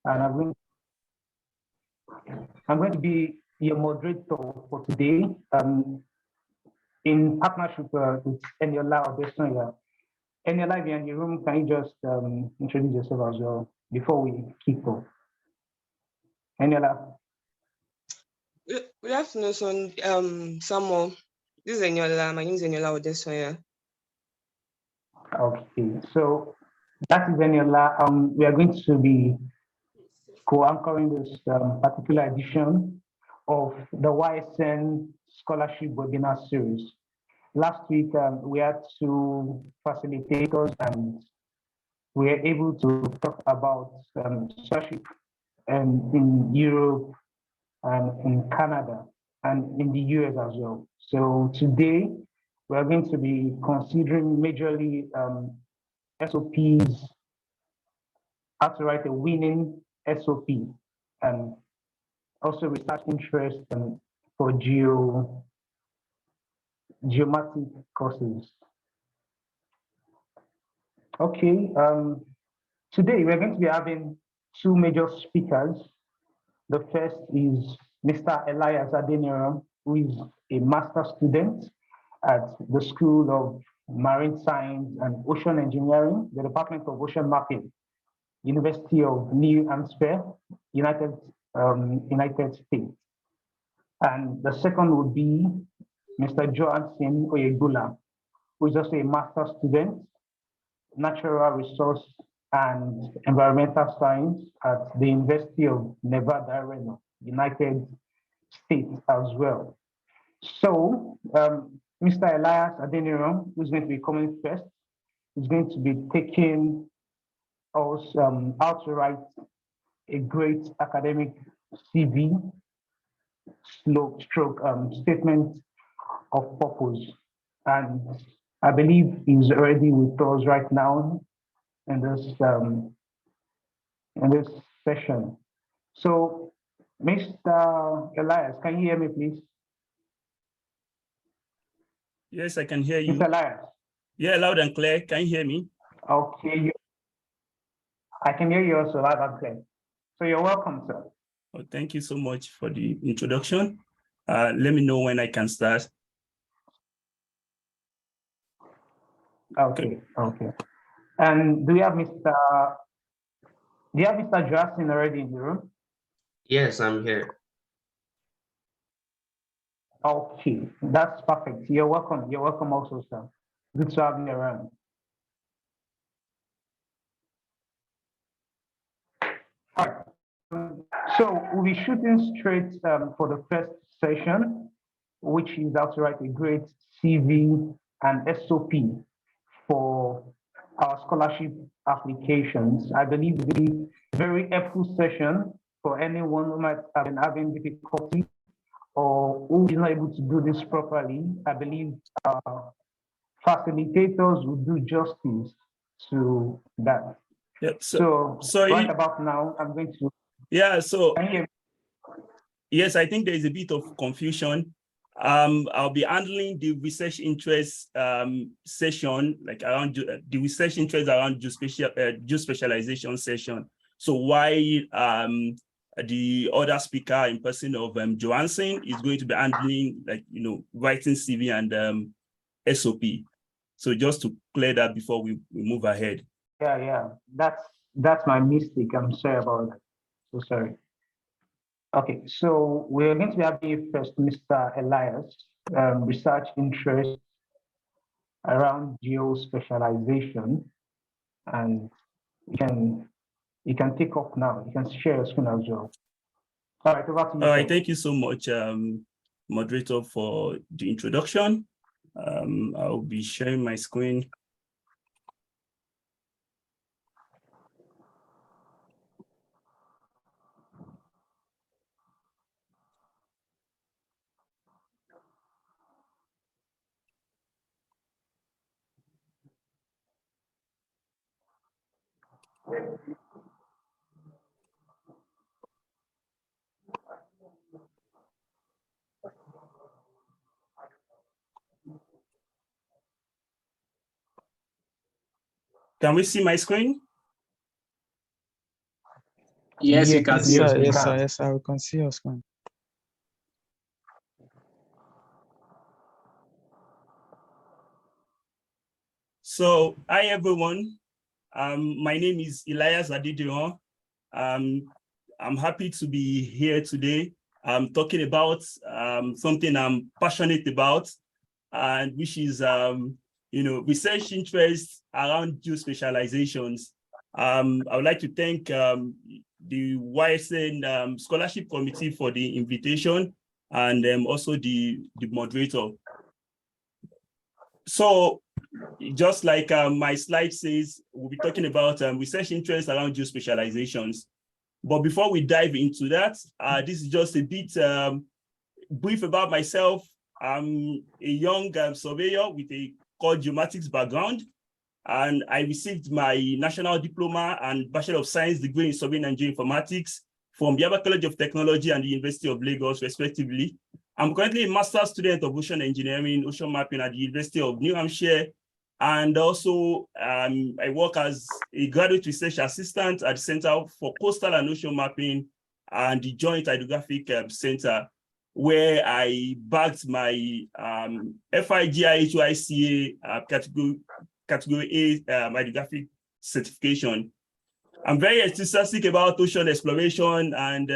and I'm going to be your moderator for today, in partnership with Eniola Odesonya. Eniola, if you're in the room, can you just introduce yourself as well before we kick off? Eniola. Good afternoon, Samuel. This is Eniola. My name is Eniola Odesonya. Okay, so that is Eniola. We are going to be co-anchoring this particular edition of the YSN Scholarship Webinar Series. Last week, we had two facilitators and we were able to talk about scholarship in Europe and in Canada and in the US as well. So today, we are going to be considering majorly SOPs, how to write a winning SOP, and also research interest for GEOMATICS courses. Okay, today we're going to be having two major speakers. The first is Mr. Elias Adeniran, who is a master's student at the School of Marine Science and Ocean Engineering, the Department of Ocean Mapping, University of New Hampshire, United States. And the second would be Mr. Johansen Oyegula, who is also a master's student, Natural Resource and Environmental Science at the University of Nevada, Reno, United States as well. So, Mr. Elias Adeniran, who's going to be coming first, is going to be taking us how to write a great academic CV stroke statement of purpose. And I believe he's already with us right now in this session. So, Mr. Elias, can you hear me, please? Yes, I can hear you. Mr. Elias. Yeah, loud and clear. Can you hear me? Okay. I can hear you also loud and clear. So you're welcome, sir. Oh, thank you so much for the introduction. Let me know when I can start. Okay. And do you have Mr. Justin already in the room? Yes, I'm here. Okay, that's perfect. You're welcome. You're welcome also, sir. Good to have you around. All right. So we'll be shooting straight for the first session, which is how to write a great CV and SOP for our scholarship applications. I believe it will be a very helpful session for anyone who might have been having difficulty or who is not able to do this properly. I believe facilitators will do justice to that. Yeah, so right about now, I'm going to. Yeah, so yes, I think there is a bit of confusion. I'll be handling the research interest session, like around the research interest around geospecialization session. So while the other speaker in person of Johansen is going to be handling, like, writing CV and SOP. So just to clear that before we move ahead. Yeah, that's my mistake. I'm sorry about that. So sorry. Okay, so we're going to be having first Mr. Elias, research interest around geospecialization, and you can take off now. You can share your screen as well. All right, over to you. All right, thank you so much, moderator, for the introduction. I'll be sharing my screen. Can we see my screen? Yes, you can Yes, see your sir. screen. Yes, sir. We can see your screen. So, hi everyone. My name is Elias Adidion. I'm happy to be here today. I'm talking about something I'm passionate about, and which is research interests around geospecializations. I would like to thank the YSN Scholarship Committee for the invitation, and also the moderator. So, just like my slide says, we'll be talking about research interests around geospecializations. But before we dive into that, this is just a bit brief about myself. I'm a young surveyor with a core geomatics background, and I received my national diploma and Bachelor of Science degree in surveying and geoinformatics from the Yaba College of Technology and the University of Lagos, respectively. I'm currently a master's student of ocean engineering, ocean mapping at the University of New Hampshire. And also, I work as a graduate research assistant at the Center for Coastal and Ocean Mapping and the Joint Hydrographic Center, where I bagged my FIGIHYCA category A hydrographic certification. I'm very enthusiastic about ocean exploration, and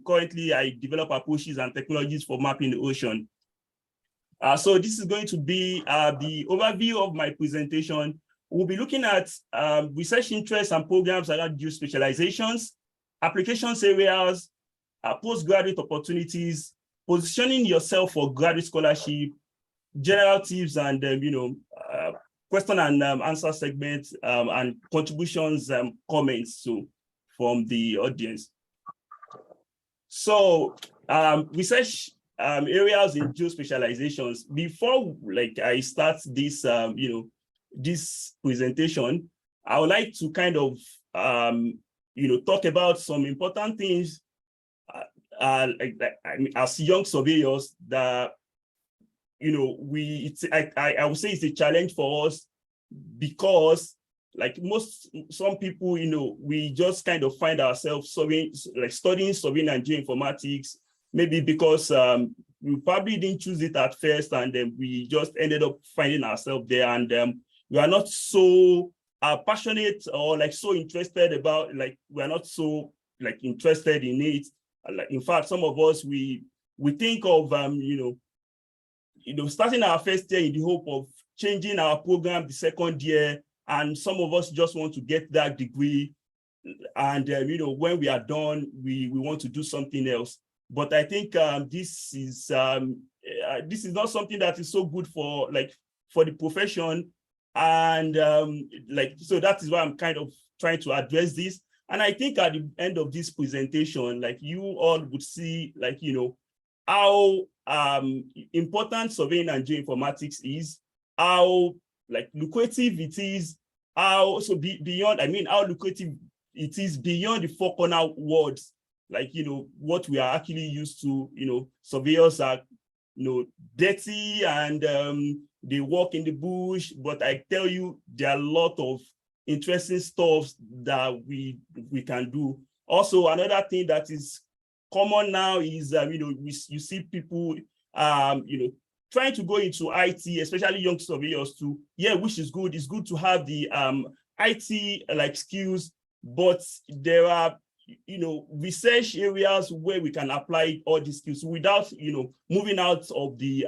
currently I develop approaches and technologies for mapping the ocean. So this is going to be the overview of my presentation. We'll be looking at research interests and programs around geospecializations, applications areas, postgraduate opportunities, positioning yourself for graduate scholarship, general tips, and question and answer segments, and contributions, comments from the audience. So research areas in geospecializations. Before I start this this presentation, I would like to kind of talk about some important things as young surveyors that I would say it's a challenge for us, because some people, we just kind of find ourselves studying surveying and geoinformatics, maybe because we probably didn't choose it at first, and then we just ended up finding ourselves there, and we are not so passionate or so interested about, we are not so interested in it. In fact, some of us, we think of starting our first year in the hope of changing our program the second year, and some of us just want to get that degree, and when we are done, we want to do something else. But I think this is not something that is so good for the profession, and so that is why I'm kind of trying to address this. And I think at the end of this presentation, you all would see how important surveying and geoinformatics is, how lucrative it is, how how lucrative it is beyond the four corner words, what we are actually used to. Surveyors are dirty, and they work in the bush, but I tell you, there are a lot of interesting stuff that we can do. Also, another thing that is common now is you see people trying to go into IT, especially young surveyors too. Yeah, which is good. It's good to have the IT skills, but there are research areas where we can apply all these skills without moving out of the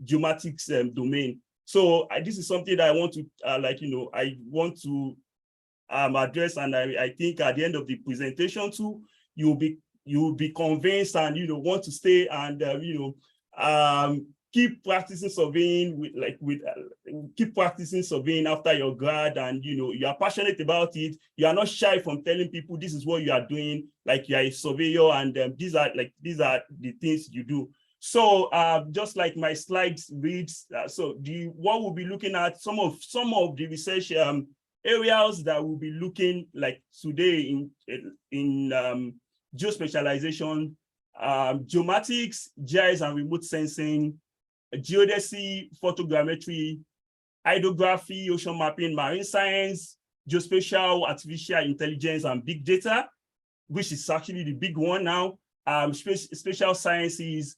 geomatics domain. So this is something that I want to I want to address, and I think at the end of the presentation too, you'll be convinced and want to stay and keep practicing surveying keep practicing surveying after your grad, and you are passionate about it. You are not shy from telling people this is what you are doing, you are a surveyor, and these are the things you do. So just like my slides reads, what we'll be looking at, some of the research areas that we'll be looking today in geospecialization, geomatics, GIS and remote sensing, geodesy, photogrammetry, hydrography, ocean mapping, marine science, geospatial, artificial intelligence, and big data, which is actually the big one now, spatial sciences,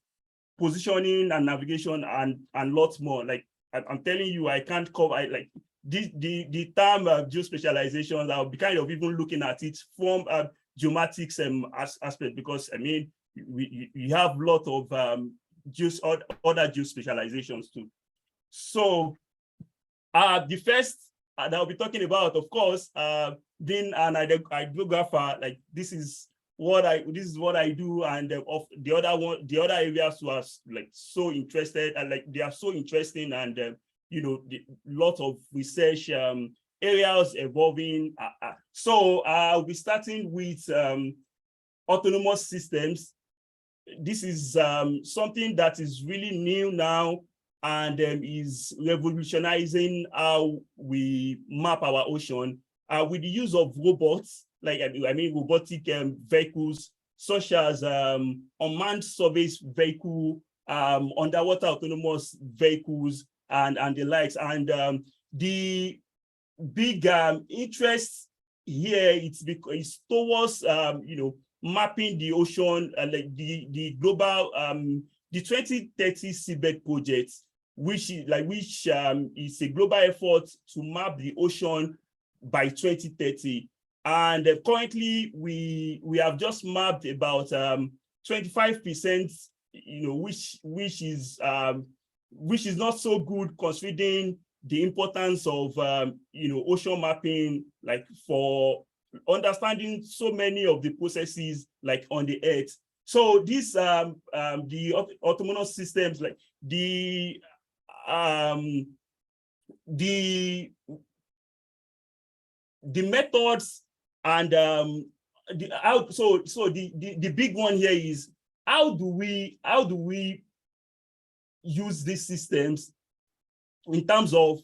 positioning and navigation, and lots more. Like I'm telling you, I can't cover the term geospatialization. I'll be kind of even looking at it from geomatics aspect, because I mean we have a lot of other geospatializations too. So the first that I'll be talking about, of course, being an hydrographer, like this is what I do, and of the other areas was like so interested, and like they are so interesting, and you know, lot of research areas evolving. So I'll be starting with autonomous systems. This is something that is really new now, and is revolutionizing how we map our ocean with the use of robots, like I mean robotic vehicles, such as unmanned surface vehicle, underwater autonomous vehicles, and the likes. And the big interest here, it's towards you know, mapping the ocean, like the global the 2030 seabed project, which is a global effort to map the ocean by 2030. And currently we have just mapped about 25%, you know, which is not so good, considering the importance of you know, ocean mapping, like for understanding so many of the processes like on the earth. So this the autonomous systems, like the methods, and the big one here is how do we use these systems in terms of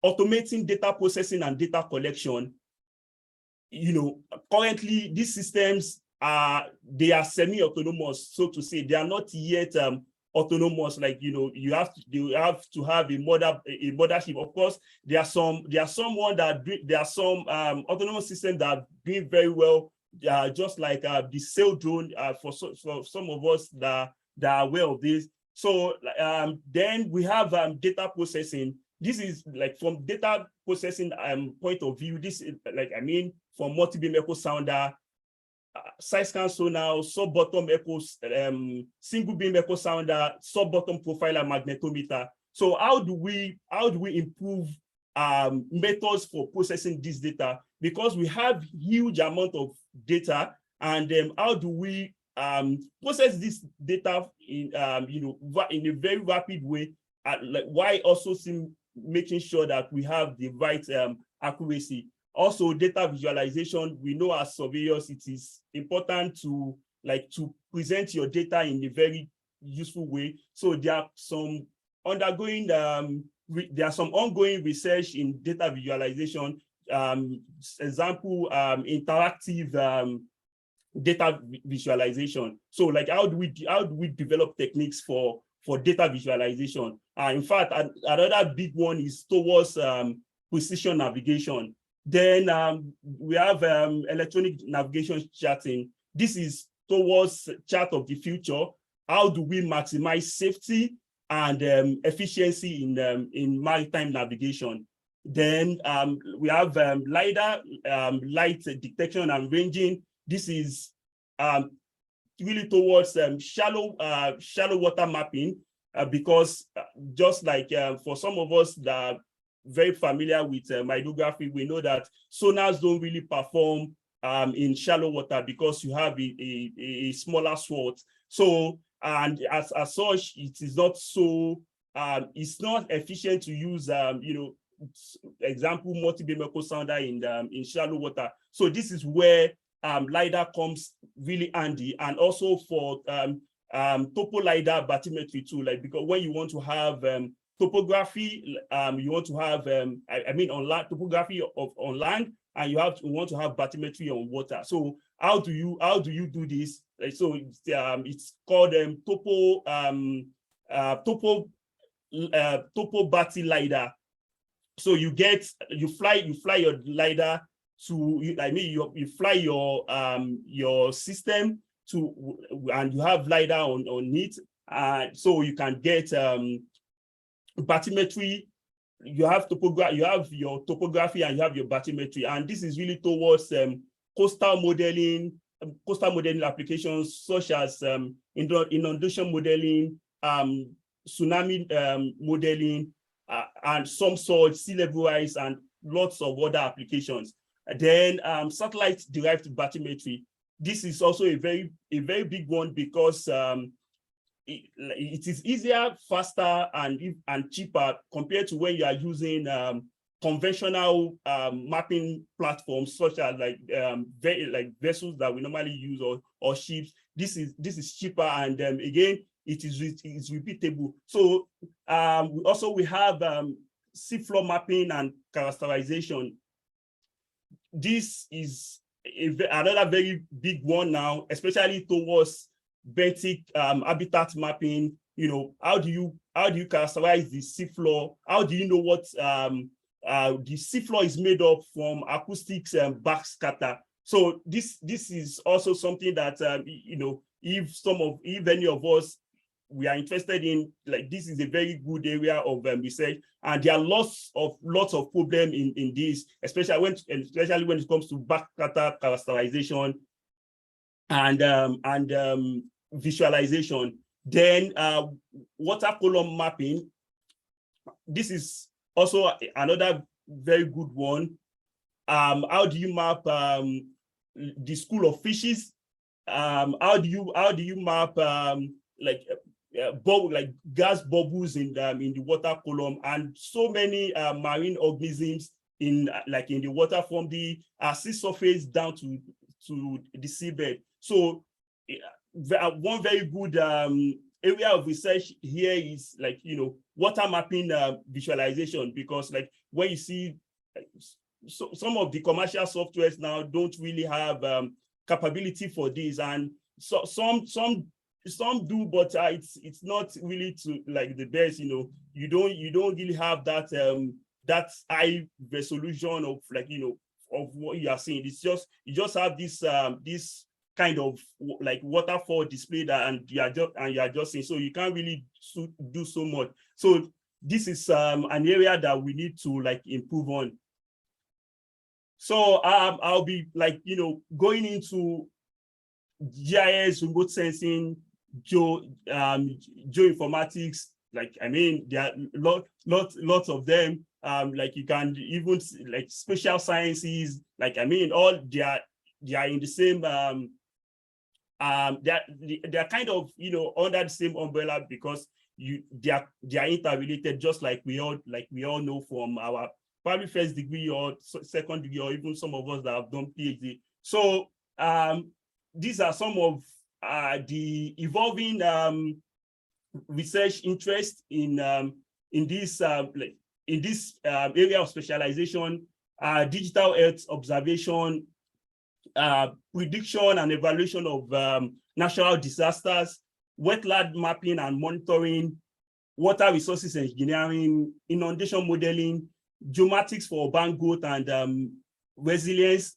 automating data processing and data collection. You know, currently these systems they are semi-autonomous, so to say. They are not yet autonomous. Like, you know, you have to have a mothership. Of course, there are some autonomous systems that are doing very well, just like the sail drone, for some of us that are aware of this. So then we have data processing. This is like from data processing point of view. This is like, I mean, from multi-beam echo sounder, side scan sonar, sub-bottom echo, single beam echo sounder, sub-bottom profiler, magnetometer. So how do we improve methods for processing this data? Because we have huge amount of data, and how do we process this data in you know, in a very rapid way, like while also making sure that we have the right accuracy. Also, data visualization. We know as surveyors, it is important to present your data in a very useful way. So there are some ongoing research in data visualization. Example, interactive data visualization. So like, how do we develop techniques for data visualization? In fact, another big one is towards precision navigation. Then we have electronic navigation charting. This is towards chart of the future. How do we maximize safety and efficiency in maritime navigation? Then we have LiDAR, light detection and ranging. This is really towards shallow water mapping, because just like for some of us that are very familiar with hydrography, we know that sonars don't really perform in shallow water because you have a smaller swath. So, and as such, it is not so it's not efficient to use you know, example, multi-beam echo sounder in shallow water. So this is where LiDAR comes really handy, and also for topo LiDAR bathymetry too, like, because when you want to have topography, you want to have I mean on land, topography on land, and you want to have bathymetry on water. So how do you do this? So it's called topo bathy LiDAR. So you fly your LiDAR you fly your system and you have LiDAR on it, so you can get bathymetry. You have your topography, and you have your bathymetry, and this is really towards coastal modeling applications such as inundation modeling, tsunami modeling, and some sort sea level rise, and lots of other applications. Then satellite derived bathymetry. This is also a very big one, because it is easier, faster, and cheaper compared to when you are using conventional mapping platforms such as like vessels that we normally use, or ships. This is cheaper, and again, it's repeatable. So we have seafloor mapping and characterization. This is another very big one now, especially towards benthic habitat mapping. You know, how do you characterize the seafloor? How do you know what the seafloor is made of from acoustics and backscatter? So this is also something that you know, if any of us we are interested in, like, this is a very good area of research, and there are lots of problems in this, especially when it comes to backscatter characterization and visualization. Then water column mapping. This is also another very good one. How do you map the school of fishes? How do you map like gas bubbles in the water column, and so many marine organisms in the water, from the sea surface down to the seabed. So one very good area of research here is, like, you know, water mapping visualization, because like when you see so some of the commercial softwares now don't really have capability for this, and so some do, but it's not really to like the best. You know, you don't really have that that high resolution of, like, you know, of what you are seeing. It's just, you just have this this kind of like waterfall display that, and you are just seeing, so you can't really do so much. So this is an area that we need to like improve on. So I'll be like, you know, going into GIS, remote sensing, geoinformatics. Like, I mean, there are lots of them. Like, you can even like spatial sciences. Like, I mean, all they are in the same. They're kind of, you know, under the same umbrella, because they are interrelated, just like we all know from our probably first degree or second degree, or even some of us that have done PhD. So these are some of the evolving research interest in this area of specialization: digital health observation, prediction and evaluation of natural disasters, wetland mapping and monitoring, water resources engineering, inundation modeling, geomatics for urban growth and resilience,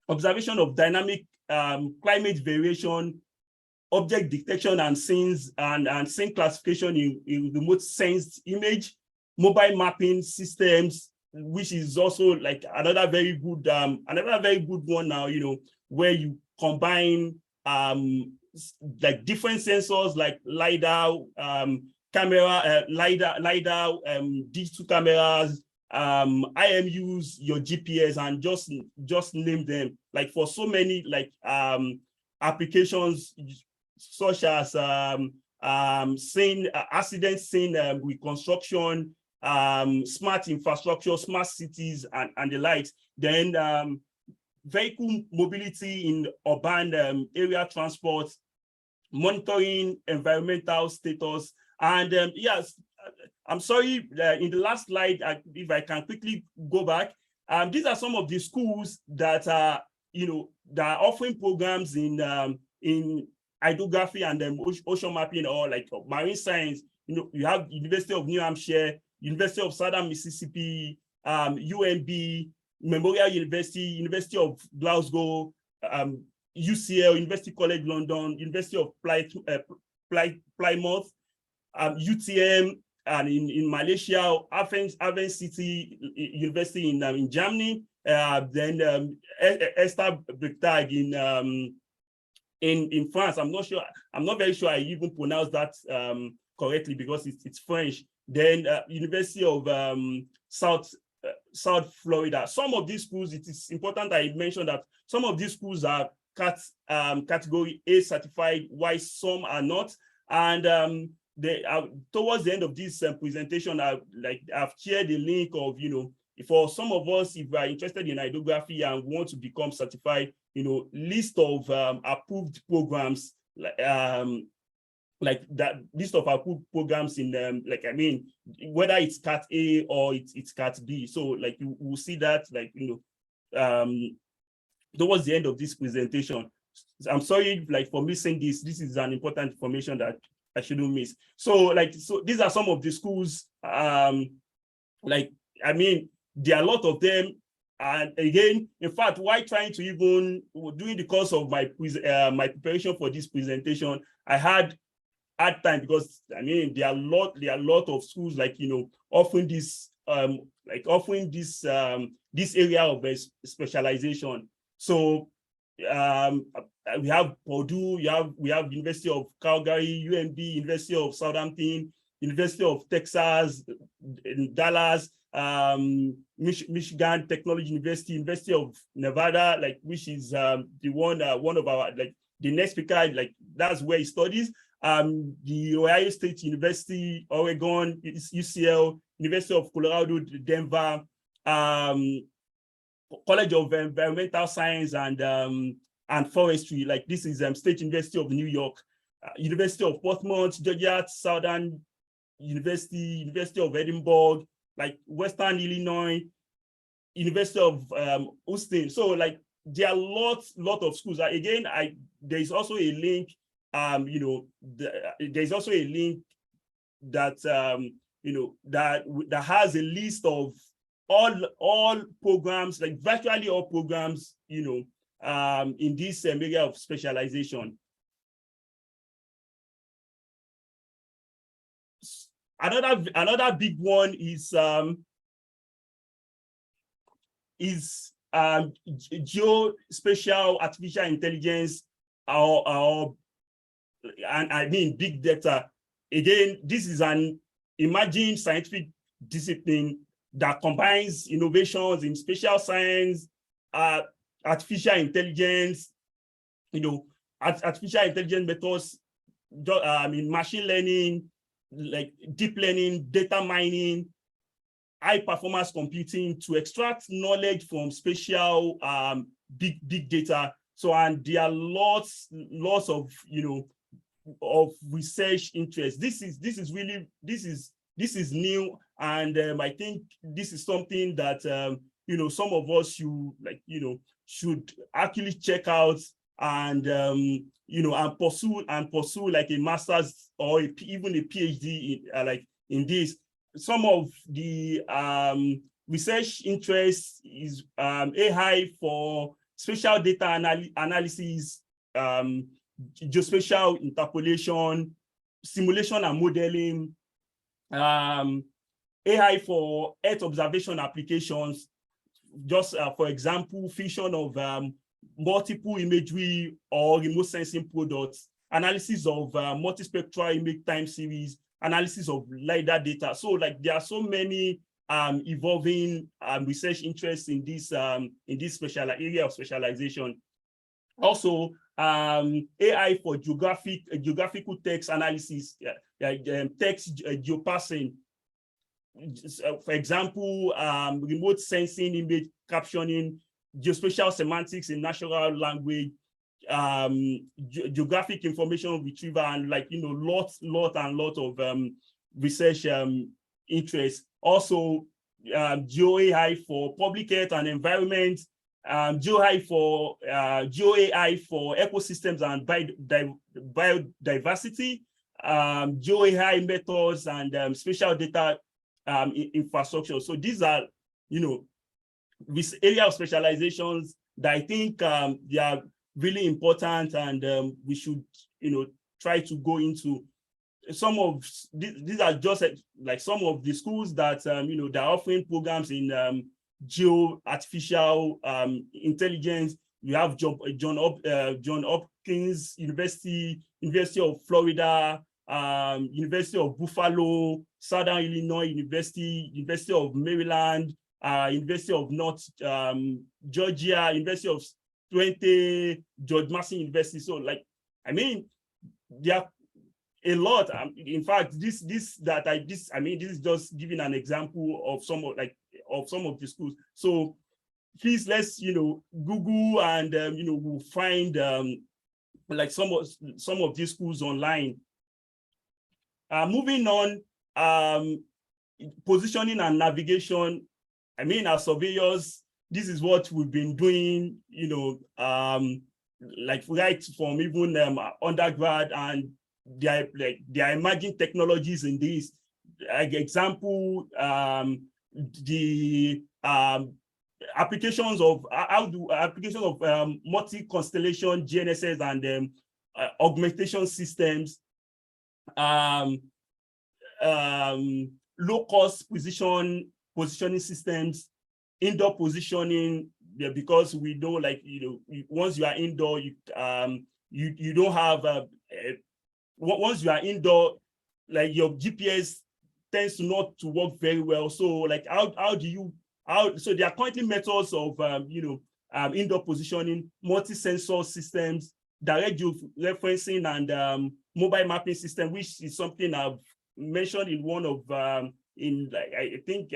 observation of dynamic climate variation, object detection and scenes and scene classification in remote sensed image, mobile mapping systems, which is also like another very good one now, you know, where you combine like different sensors like LiDAR, camera, LiDAR, digital cameras, IMUs, your GPS, and just name them. Like, for so many like applications such as accident scene reconstruction, smart infrastructure, smart cities, and the likes. Then vehicle mobility in urban area transport, monitoring environmental status, and yes, I'm sorry, in the last slide, if I can quickly go back, these are some of the schools that are, you know, that are offering programs in hydrography and ocean mapping, or like marine science. You know, you have University of New Hampshire, University of Southern Mississippi, UMB, Memorial University, University of Glasgow, UCL, University College London, University of Plymouth, UTM, and in Malaysia, Athens City University in Germany, then Esther Brictag in France. I'm not very sure I even pronounce that correctly because it's French. Then University of South Florida. Some of these schools, it is important I mention that some of these schools are category A certified, while some are not. And they are, towards the end of this presentation, I've shared the link of, for some of us, if we are interested in hydrography and want to become certified, list of approved programs, like that list of approved programs in whether it's Cat A or it's Cat B. So you will see that towards the end of this presentation. I'm sorry for missing this. This is an important information that I shouldn't miss. So these are some of the schools. There are a lot of them. And again, in fact, while trying to even during the course of my my preparation for this presentation, I had hard time because there are a lot of schools offering this this area of specialization. So we have Purdue, we have University of Calgary, UMB, University of Southampton, University of Texas in Dallas, Michigan Technology University, University of Nevada, which is the one of our the next speaker, that's where he studies. The Ohio State University, Oregon, UCL, University of Colorado, Denver, College of Environmental Science and Forestry, this is State University of New York, University of Portsmouth, Georgia Southern University, University of Edinburgh, Western Illinois, University of Houston. So there are lot of schools. Again, there's also a link. There's also a link that that has a list of all programs, virtually all programs, in this area of specialization. Another big one is geospatial artificial intelligence, and big data. Again, this is an emerging scientific discipline that combines innovations in spatial science, artificial intelligence, artificial intelligence methods, machine learning, deep learning, data mining, high performance computing to extract knowledge from spatial big data. So, and there are lots of of research interest. This is new, and I think this is something that some of us should actually check out and and pursue a master's or even a PhD in this. Some of the research interest is AI for spatial data analysis, geospatial interpolation, simulation and modeling, AI for Earth observation applications, just for example, fusion of multiple imagery or remote sensing products, analysis of multispectral image time series, analysis of LiDAR data. So there are so many evolving research interests in this special area of specialization. Also, AI for geographical text analysis, text geoparsing. For example, remote sensing, image captioning, geospatial semantics in natural language, geographic information retrieval, and lot of research interest. Also, GeoAI for public health and environment, GeoAI for ecosystems and biodiversity, GeoAI methods and spatial data infrastructure. So these are, this area of specializations that I think they are really important, and we should, try to go into. Some of these are just like some of the schools that they're offering programs in artificial intelligence. You have John Hopkins University, University of Florida, University of Buffalo, Southern Illinois University, University of Maryland, University of North Georgia, University of Twente, George Mason University. So, like, I mean, there are a lot. In fact, this is just giving an example of some of the schools. So please, let's Google, and we'll find like some of these schools online. Moving on, positioning and navigation. I mean, as surveyors, this is what we've been doing, like right from even undergrad, and there are emerging technologies in this. Like example, the applications of multi-constellation GNSS and augmentation systems, low-cost positioning systems, indoor positioning, because we know, like, once you are indoor, you don't have once you are indoor, like, your GPS tends to not to work very well. So, like, so there are currently methods of indoor positioning, multi-sensor systems, direct georeferencing, and mobile mapping system, which is something I've mentioned in one of I think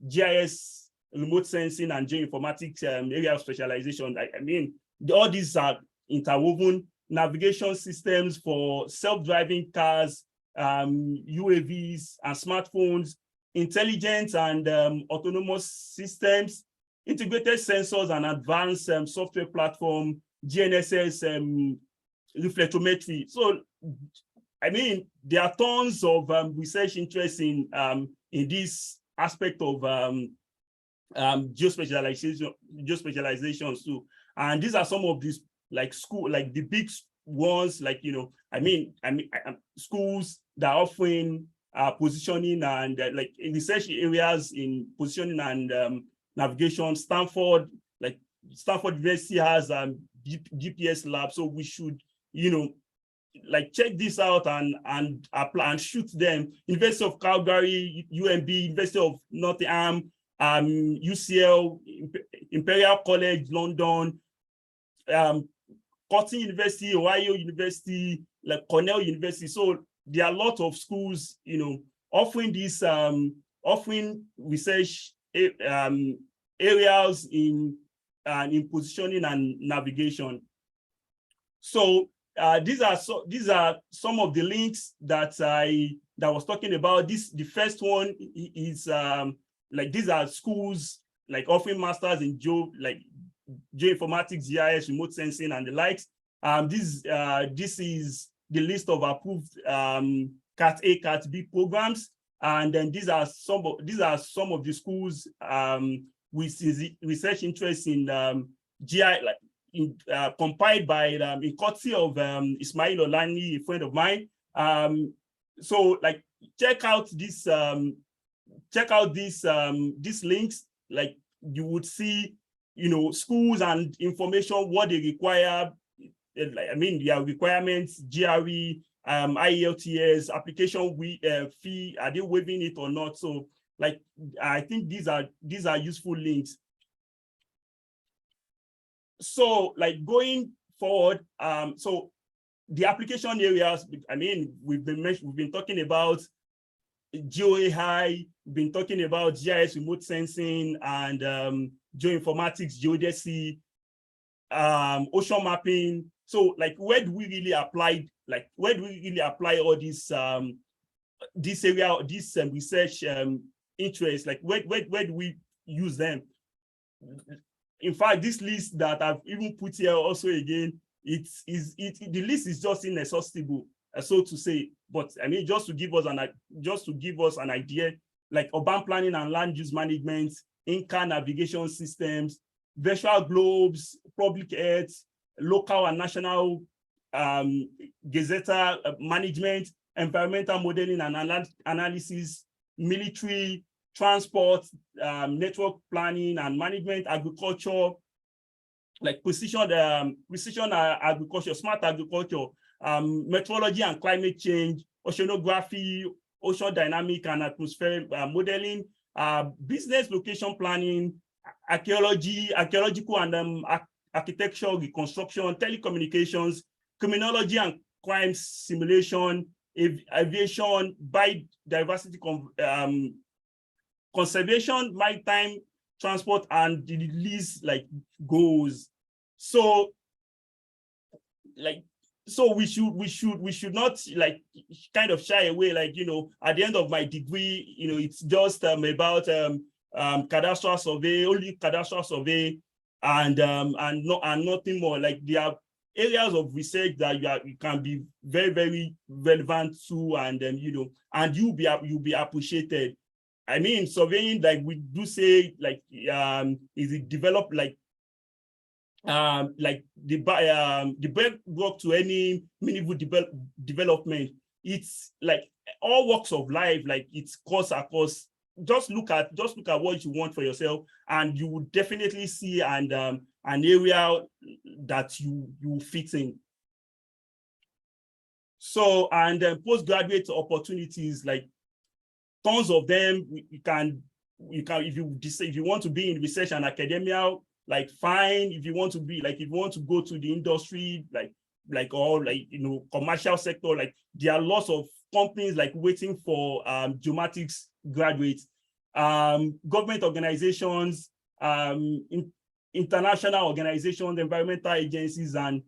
GIS, remote sensing, and geoinformatics area of specialization. I mean, all these are interwoven. Navigation systems for self-driving cars, UAVs, and smartphones, intelligent and autonomous systems, integrated sensors and advanced software platform, GNSS, reflectometry. So, I mean, there are tons of research interest in this aspect of geospecialization too. And these are some of these, like, the big ones, like, schools that are offering positioning and like research areas in positioning and navigation. Stanford University has GPS lab, so we should, like, check this out and apply and shoot them. University of Calgary, UMB, University of Nottingham, UCL, Imperial College London, Curtin University, Ohio University, like Cornell University. So there are a lot of schools, offering this, offering research areas in positioning and navigation. So these are some of the links that I was talking about. The first one is like, these are schools like offering masters in geoinformatics, GIS, remote sensing, and the likes. This is the list of approved Cat A, Cat B programs, and then these are some of the schools with research interest in GI, compiled by in courtesy of Ismail Olani, a friend of mine. So, like, check out these links. Like, you would see, schools and information, what they require. I mean, their requirements, GRE, IELTS, application fee, are they waiving it or not? So, like, I think these are useful links. So, like, going forward, so the application areas, I mean, we've been talking about GeoAI, we've been talking about GIS, remote sensing, and geoinformatics, geodesy, ocean mapping. So, like, where do we really apply all these this area, this research interests? Like, where do we use them? In fact, this list that I've even put here also, again, the list is just inexhaustible, so to say. But I mean, just to give us an idea, like urban planning and land use management, Inca navigation systems, virtual globes, public earth, local and national gazetteer management, environmental modeling and analysis, military, transport, network planning and management, agriculture, like precision agriculture, smart agriculture, meteorology and climate change, oceanography, ocean dynamic and atmospheric modeling, business location planning, archaeological and architectural reconstruction, telecommunications, criminology and crime simulation, aviation, biodiversity conservation, maritime transport, and the list like goes. So we should not like kind of shy away, like, you know, at the end of my degree, you know, it's just about cadastral survey, only cadastral survey, and nothing more. Like, there are areas of research that you can be very, very relevant to, and you know, and you'll be appreciated. I mean, surveying, like we do say, like is it developed like the bedrock to any meaningful development. It's like all walks of life, like it's course across. Just look at what you want for yourself, and you will definitely see an area that you fit in. So, and postgraduate opportunities, like tons of them. You can if you want to be in research and academia, like fine. If you want to go to the industry, or you know, commercial sector, like there are lots of companies like waiting for GEOMATICS graduates, government organizations, international organizations, environmental agencies, and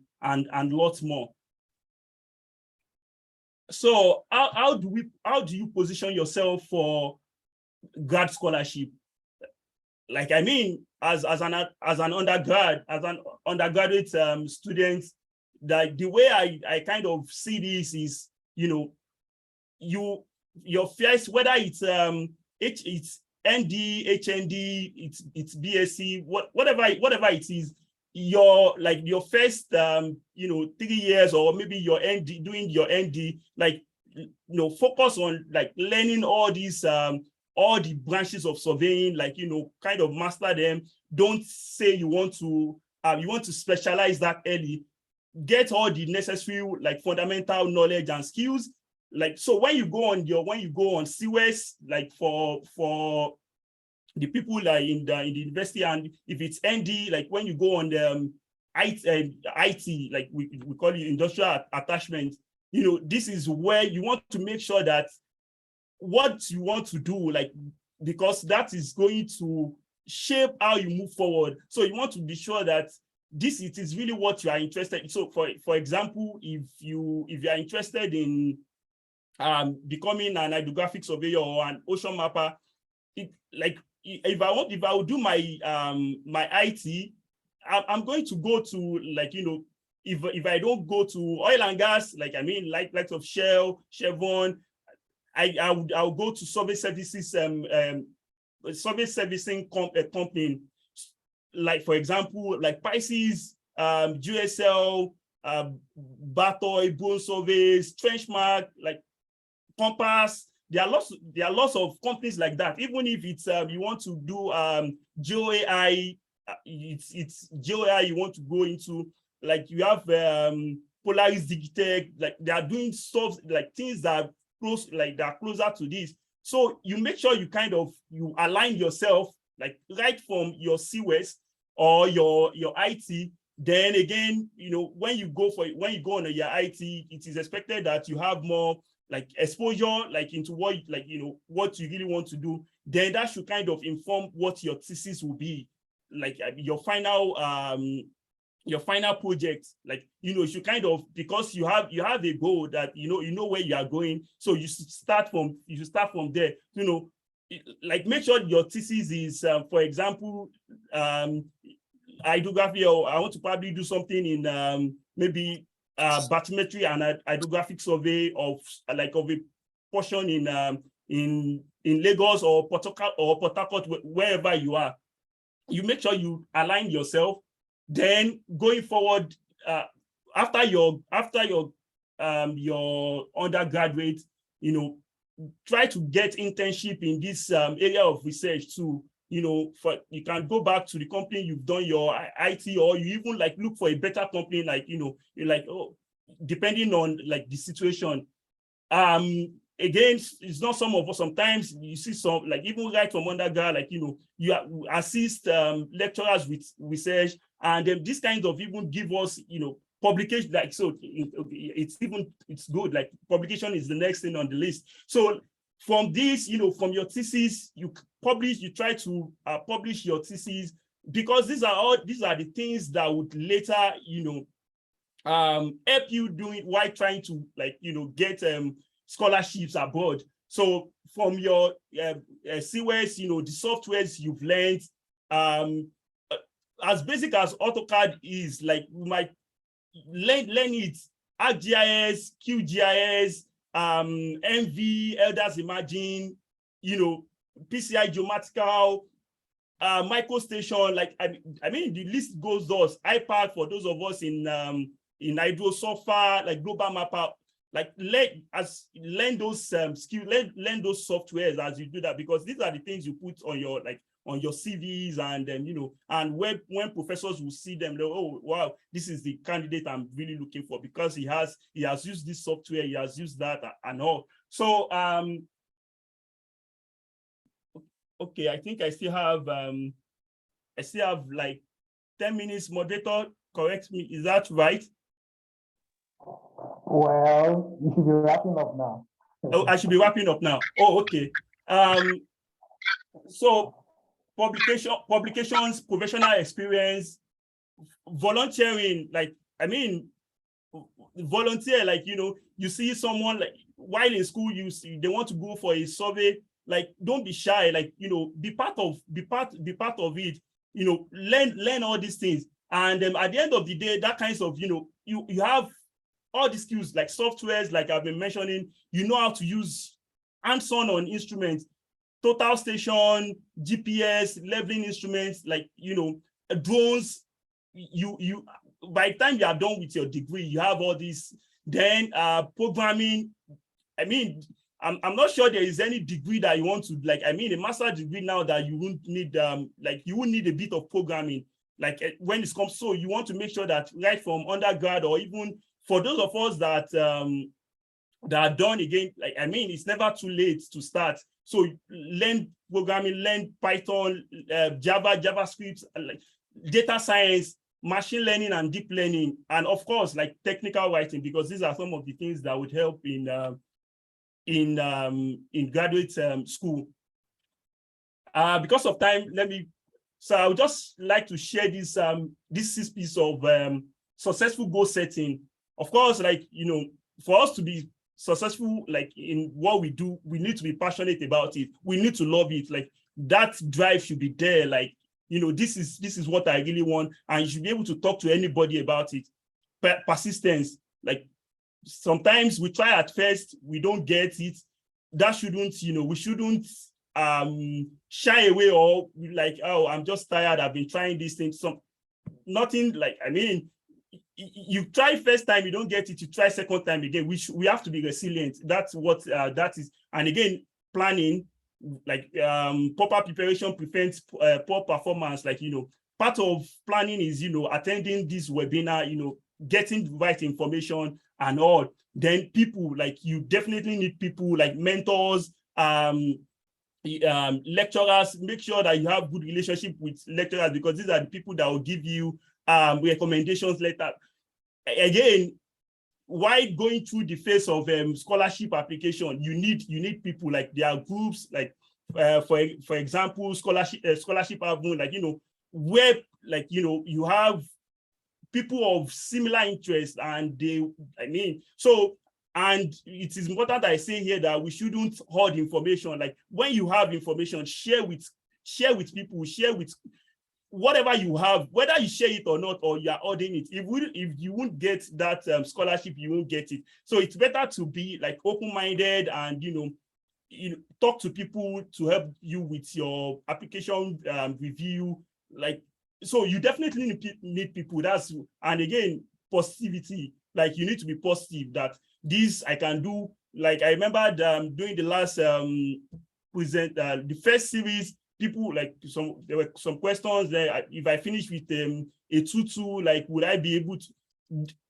lots more. So how do you position yourself for grad scholarship? Like, I mean, as an undergraduate student, that the way I kind of see this is, you know, your first, whether it's ND, HND, it's BSc, whatever it is, your first you know, 3 years, or maybe your ND, doing your ND, like, you know, focus on like learning all these all the branches of surveying, like, you know, kind of master them. Don't say you want to specialize that early. Get all the necessary like fundamental knowledge and skills. Like, so when you go on CWES, like for the people like in the university, and if it's ND, like when you go on the IT, like we call it industrial attachment, you know, this is where you want to make sure that what you want to do, like, because that is going to shape how you move forward. So you want to be sure that it is really what you are interested in. So for example, if you are interested in becoming an hydrographic surveyor or an ocean mapper, if I would do my my IT, I'm going to go to, like, you know, if I don't go to oil and gas, like, I mean, like of Shell, Chevron, I'll go to survey services, survey servicing company, like, for example, like Pisces, GSL, Batoy, Bull Surveys, Trenchmark, like Compass. There are lots of companies like that. Even if it's you want to do GeoAI, it's GeoAI you want to go into. Like, you have Polaris Digitech, like they are doing stuff, like things that are close, like that are closer to this. So you make sure you align yourself, like right from your CWES or your IT. Then again, you know, when you go on your IT, it is expected that you have more like exposure, like into what, like, you know, what you really want to do. Then that should kind of inform what your thesis will be, like your final project. Like, you know, you kind of, because you have a goal that you know where you are going, so you should start from there. You know, like, make sure your thesis is for example, hydrography, or I want to probably do something in maybe bathymetry and hydrographic survey of a portion in in Lagos or Port Harcourt, wherever you are, you make sure you align yourself. Then going forward, after your undergraduate, try to get internship in this area of research too. You can go back to the company you've done your IT, or you even like look for a better company, like depending on like the situation. Again, it's not some of us. Sometimes you see some, like even right from undergrad, like you assist lecturers with research, and then this kind of even give us publication. Like so, it's good. Like publication is the next thing on the list. So from this, from your thesis, you try to publish your thesis, because these are the things that would later help you doing while trying to get scholarships abroad. So from your CWES, the softwares you've learned, as basic as AutoCAD is, like we might learn it, ArcGIS, QGIS, MV, Elders Imagine, PCI Geomatical, MicroStation, like I mean the list goes those. iPad for those of us in Hydrosoftware, like Global Mapper, like learn those skills, learn those softwares as you do that, because these are the things you put on your on your CVs, and then and when professors will see them, they'll, oh wow, this is the candidate I'm really looking for, because he has used this software, he has used that and all. So okay, I think I still have like 10 minutes. Moderator, correct me, is that right? Well, you should be wrapping up now. Oh, I should be wrapping up now. Oh, okay. So publications, professional experience, volunteering, like, I mean, volunteer, like, you see someone, like, while in school, they want to go for a survey, like, don't be shy, like, be part of it, learn all these things. And at the end of the day, that kinds of, you have all the skills, like softwares, like I've been mentioning, how to use hands-on on instruments, total station, GPS, leveling instruments, like, drones. By the time you are done with your degree, you have all these. Then programming. I mean, I'm not sure there is any degree that you want to, like, I mean, a master's degree now that you won't need, like, you won't need a bit of programming, like when it comes. So you want to make sure that right from undergrad, or even for those of us that are done again, like, I mean, it's never too late to start. So learn programming, learn Python, Java, JavaScript, like data science, machine learning and deep learning, and of course, like technical writing, because these are some of the things that would help in graduate school. Because of time, so I would just like to share this 6 pieces of successful goal setting. Of course, like, for us to be successful, like in what we do, we need to be passionate about it. We need to love it. Like, that drive should be there. Like, this is what I really want, and you should be able to talk to anybody about it. Persistence, like, sometimes we try at first, we don't get it. That shouldn't, we shouldn't shy away, or like, oh, I'm just tired, I've been trying these things. Nothing, like, I mean, you try first time, you don't get it, you try second time again. We have to be resilient. That's what that is. And again, planning, like proper preparation prevents poor performance. Like, part of planning is, attending this webinar, getting the right information and all. Then people, like, you definitely need people like mentors, lecturers. Make sure that you have good relationship with lecturers, because these are the people that will give you recommendations later. Again, while going through the phase of scholarship application, you need people, like, there are groups, like for example, scholarship album, like, where, like, you have people of similar interest, and and it is important that I say here that we shouldn't hoard information. Like, when you have information, share with people, share with whatever you have, whether you share it or not, or you are hoarding it. If you won't get that scholarship, you won't get it. So it's better to be like open-minded and talk to people to help you with your application review. Like, so you definitely need people. And again, positivity. Like, you need to be positive that this I can do. Like, I remember doing the last the first series, people like there were some questions there. If I finish with a 2-2, like, would I be able to?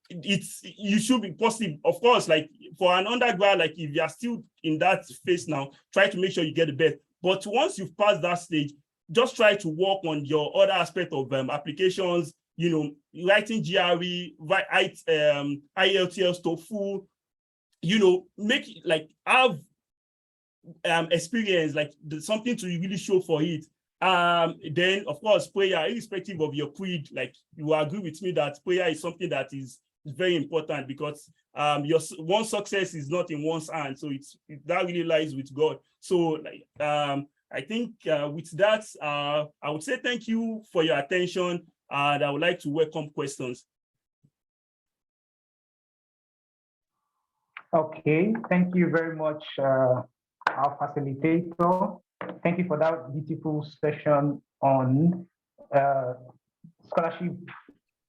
You should be positive, of course. Like, for an undergrad, like, if you are still in that phase now, try to make sure you get the best. But once you've passed that stage, just try to work on your other aspect of applications, writing GRE, IELTS, TOEFL, make like have experience, like something to really show for it. Then of course, prayer, irrespective of your creed, like, you will agree with me that prayer is something that is very important, because your one success is not in one's hand, so that really lies with God. So like I think with that, I would say thank you for your attention, and I would like to welcome questions. Okay, thank you very much, our facilitator. Thank you for that beautiful session on scholarship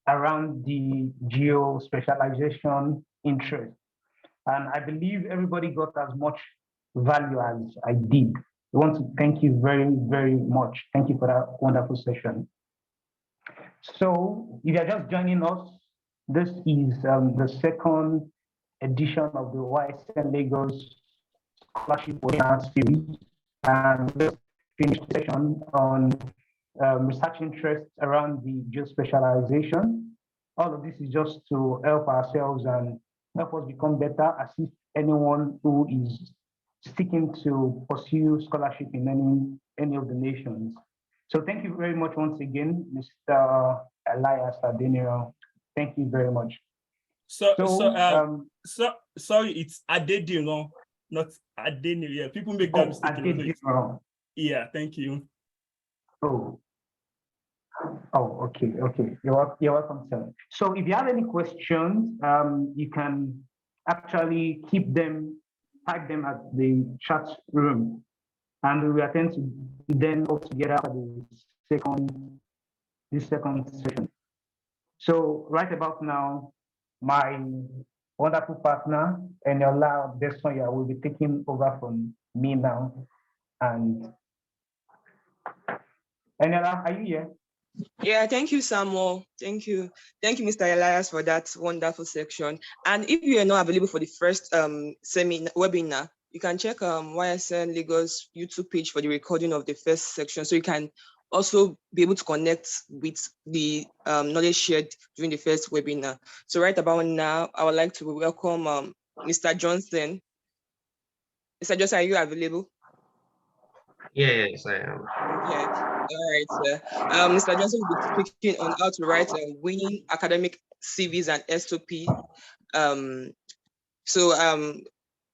around the geo-specialization interest. And I believe everybody got as much value as I did. I want to thank you very, very much. Thank you for that wonderful session. So if you're just joining us, this is the second edition of the YSN Lagos Scholarship Webinar Series. And we finished the session on research interests around the geospecialization. All of this is just to help ourselves and help us become better, assist anyone who is seeking to pursue scholarship in any of the nations. So thank you very much once again, Mr. Elias Adeniro. Thank you very much. Sorry, it's Adeniro, not Adeniro. Yeah, people make that mistake. Adeniro. Yeah, thank you. Oh, okay. You're welcome, sir. So if you have any questions, you can actually type them at the chat room, and we will attend to them all together for the second session. So right about now, my wonderful partner, Eniola Desoya, will be taking over from me now. And Eniola, are you here? Yeah, thank you, Samuel. Thank you, Mr. Elias, for that wonderful section. And if you are not available for the first webinar, you can check YSN Lagos YouTube page for the recording of the first section, so you can also be able to connect with the knowledge shared during the first webinar. So right about now, I would like to welcome Mr. Johnson. Mr. Johnson, are you available? Yes, I am. Okay. All right, sir. Mr. Johnson will be speaking on how to write winning academic CVs and SOP.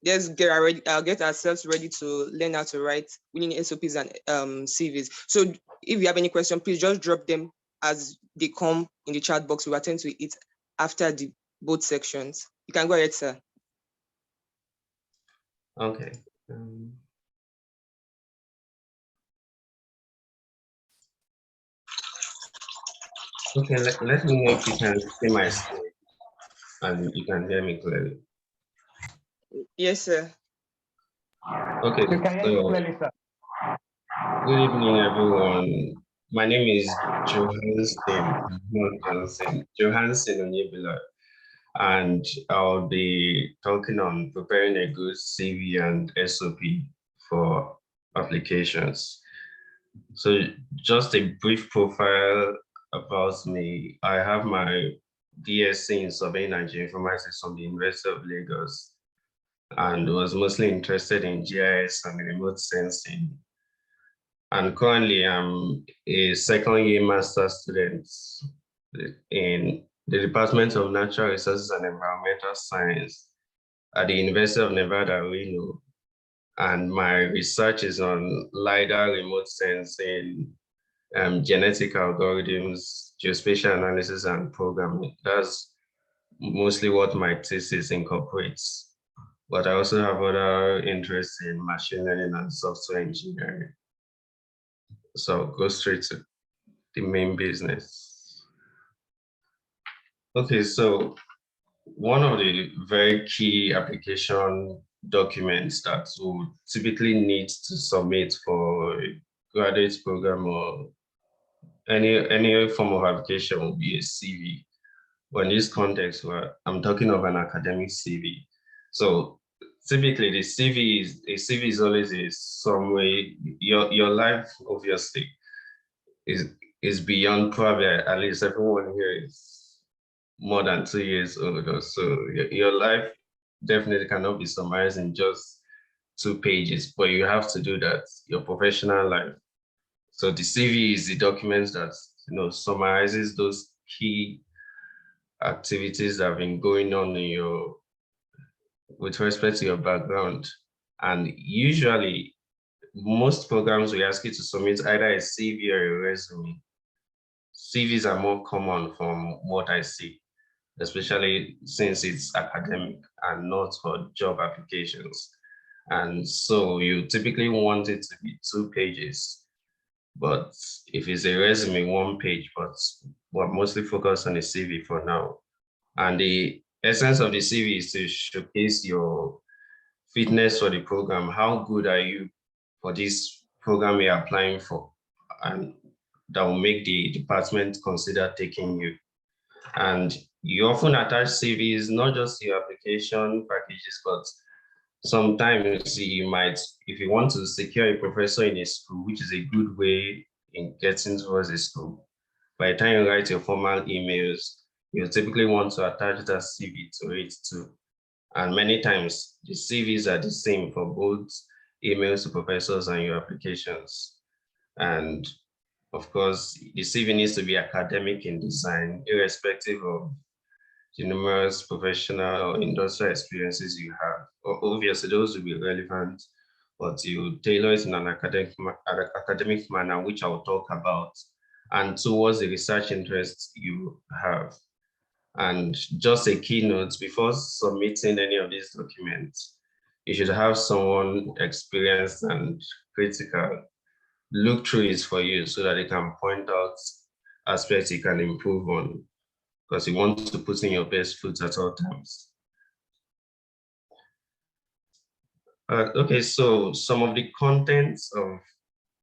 Let's get ourselves ready to learn how to write winning SOPs and CVs. So if you have any question, please just drop them as they come in the chat box. We'll attend to it after both sections. You can go ahead, sir. Okay. Okay, let me know if you can see my screen and you can hear me clearly. Yes, sir. Okay, so good evening, everyone. My name is Johansen Onyebila, and I'll be talking on preparing a good CV and SOP for applications. So just a brief profile about me. I have my BSc in Surveying and Geoinformatics from the University of Lagos, and was mostly interested in GIS and remote sensing. And currently I'm a second-year master's student in the Department of Natural Resources and Environmental Science at the University of Nevada, Reno. And my research is on LiDAR remote sensing, genetic algorithms, geospatial analysis, and programming. That's mostly what my thesis incorporates. but I also have other interests in machine learning and software engineering. So I'll go straight to the main business. Okay, so one of the very key application documents that we typically need to submit for a graduate program or any form of application will be a CV. But in this context, where I'm talking of an academic CV. So typically the CV is always a some way, your life obviously is beyond, probably at least everyone here is more than 2 years old or so. Your life definitely cannot be summarized in just 2 pages, but you have to do that, your professional life. So the CV is the document that summarizes those key activities that have been going on in your, with respect to your background. And usually most programs will ask you to submit either a CV or a resume. CVs are more common from what I see, especially since it's academic and not for job applications. And so you typically want it to be 2 pages, but if it's a resume, 1 page, but we're mostly focused on the CV for now. And the essence of the CV is to showcase your fitness for the program. How good are you for this program you're applying for? And that will make the department consider taking you. And you often attach CVs, not just to your application packages, but sometimes you might, if you want to secure a professor in a school, which is a good way in getting towards a school, by the time you write your formal emails, you typically want to attach that CV to it too. And many times the CVs are the same for both emails to professors and your applications. And of course, the CV needs to be academic in design, irrespective of the numerous professional or industrial experiences you have. Obviously, those will be relevant, but you tailor it in an academic manner, which I'll talk about, and towards the research interests you have. And just a keynote, before submitting any of these documents, you should have someone experienced and critical look through it for you so that they can point out aspects you can improve on, because you want to put in your best foot at all times. Okay, so some of the contents of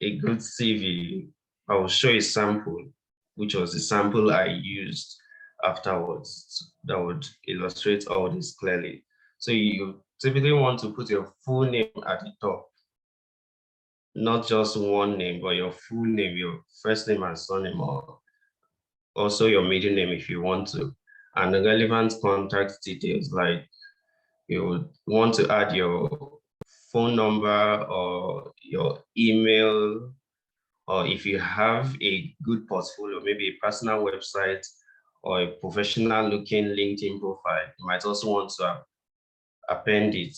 a good CV, I will show a sample, which was the sample I used afterwards that would illustrate all this clearly. So you typically want to put your full name at the top, not just one name, but your full name, your first name and surname, or also your middle name if you want to, and the relevant contact details, like you would want to add your phone number or your email, or if you have a good portfolio, maybe a personal website or a professional looking LinkedIn profile, you might also want to append it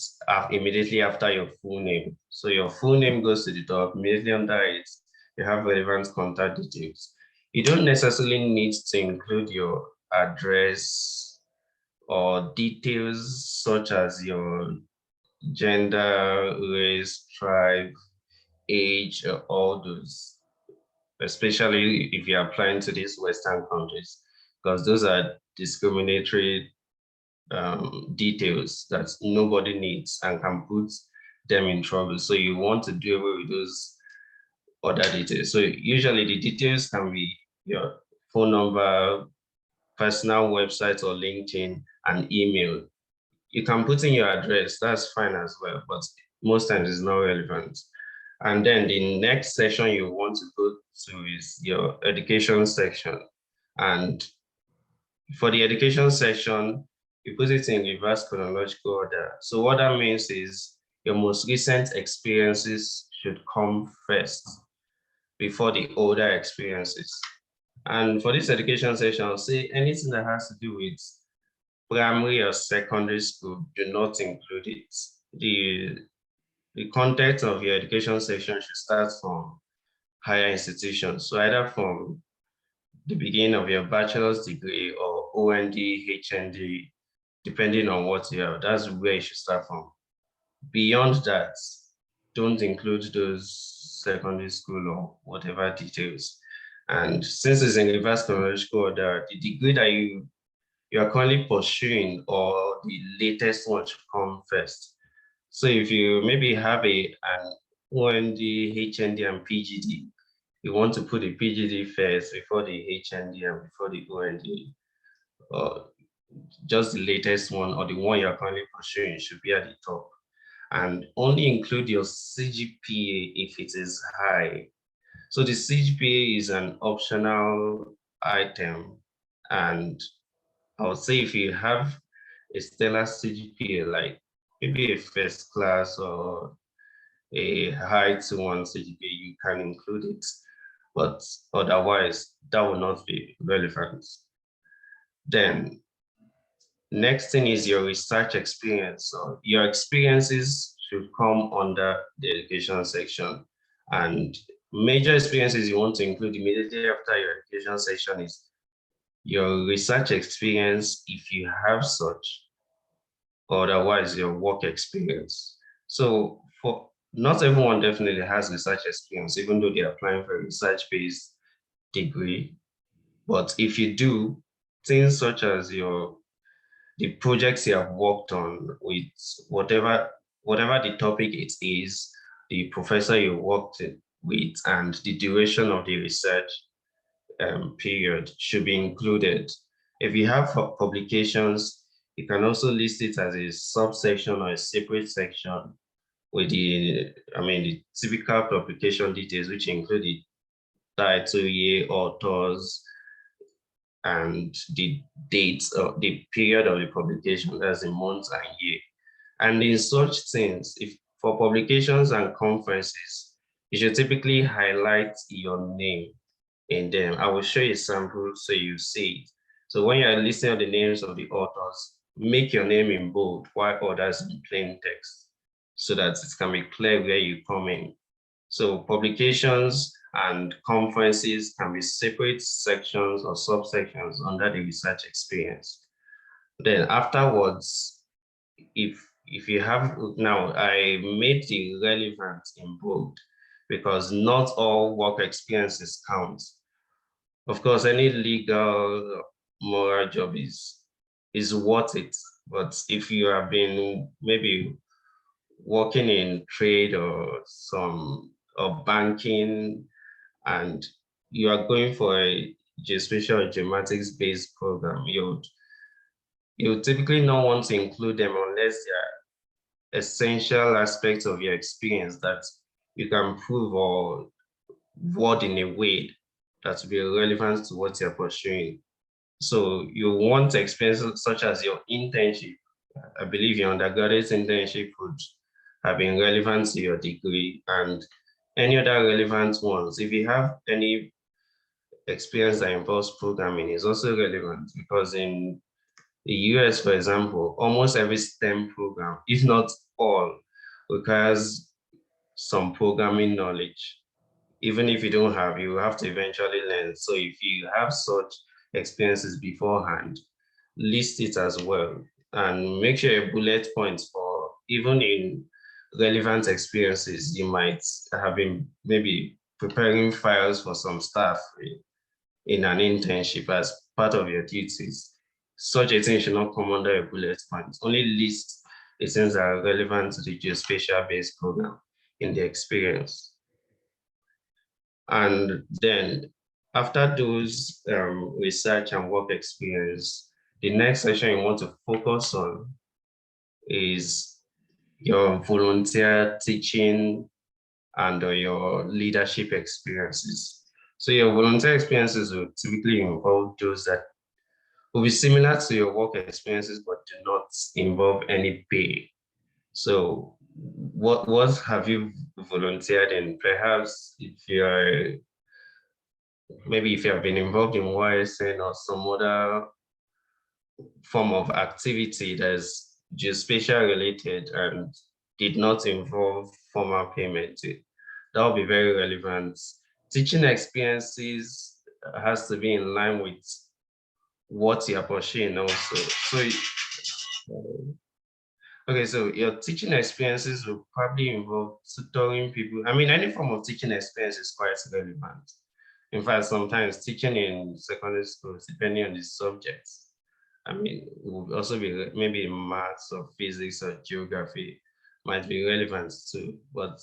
immediately after your full name. So your full name goes to the top, immediately under it, you have relevant contact details. You don't necessarily need to include your address or details such as your gender, race, tribe, age, all those, especially if you're applying to these Western countries, because those are discriminatory details that nobody needs and can put them in trouble. So you want to do away with those other details. So usually the details can be your phone number, personal website or LinkedIn, and email. You can put in your address, that's fine as well, but most times it's not relevant. And then the next section you want to go to is your education section. And for the education section, you put it in reverse chronological order. So what that means is your most recent experiences should come first before the older experiences. And for this education section, I'll say anything that has to do with primary or secondary school, do not include it. The content of your education section should start from higher institutions. So either from the beginning of your bachelor's degree or OND, HND, depending on what you have, that's where you should start from. Beyond that, don't include those secondary school or whatever details. And since it's in reverse chronological order, the degree that you are currently pursuing or the latest one should come first. So if you maybe have an OND, HND, and PGD, you want to put the PGD first before the HND and before the OND, or just the latest one or the one you're currently pursuing should be at the top. And only include your CGPA if it is high. So the CGPA is an optional item. And I would say if you have a stellar CGPA, like maybe a first class or a high to one CGPA, you can include it. But otherwise, that will not be relevant. Then next thing is your research experience. So your experiences should come under the education section. And major experiences you want to include immediately after your education section is your research experience, if you have such, otherwise your work experience. So for not everyone definitely has research experience, even though they're applying for a research-based degree. But if you do, things such as the projects you have worked on with whatever the topic it is, the professor you worked with, and the duration of the research period should be included. If you have publications, you can also list it as a subsection or a separate section with the typical publication details, which include the title, year, authors, and the dates of the period of the publication, that's the month and year. And in such things, if for publications and conferences, you should typically highlight your name in them. I will show you a sample so you see it. So when you're listing out the names of the authors, make your name in bold while others in plain text so that it can be clear where you come in. So publications and conferences can be separate sections or subsections under the research experience. Then afterwards, if you have, now I made the relevant in bold because not all work experiences count. Of course, any legal moral job is worth it. But if you have been maybe working in trade or banking, and you are going for a geospatial or geomatics based program, you typically not want to include them unless they are essential aspects of your experience that you can prove or word in a way that will be relevant to what you're pursuing. So you want experiences such as your internship. I believe your undergraduate internship would have been relevant to your degree, and any other relevant ones. If you have any experience that involves programming, is also relevant because in the US, for example, almost every STEM program, if not all, requires some programming knowledge. Even if you don't have, you have to eventually learn. So if you have such experiences beforehand, list it as well and make sure your bullet points for even in relevant experiences, you might have been maybe preparing files for some staff in an internship as part of your duties. Such a thing should not come under a bullet point. Only list the things that are relevant to the geospatial-based program in the experience. And then after those research and work experience, the next section you want to focus on is your volunteer teaching and your leadership experiences. So your volunteer experiences will typically involve those that will be similar to your work experiences, but do not involve any pay. So what have you volunteered in? Perhaps if you're, maybe if you have been involved in YSN or some other form of activity that's geospatial related and did not involve formal payment, that will be very relevant. Teaching experiences has to be in line with what you're pursuing also. So Okay, so your teaching experiences will probably involve tutoring people. I mean, any form of teaching experience is quite relevant. In fact, sometimes teaching in secondary schools, depending on the subjects, I mean, it will also be maybe maths or physics or geography might be relevant too. But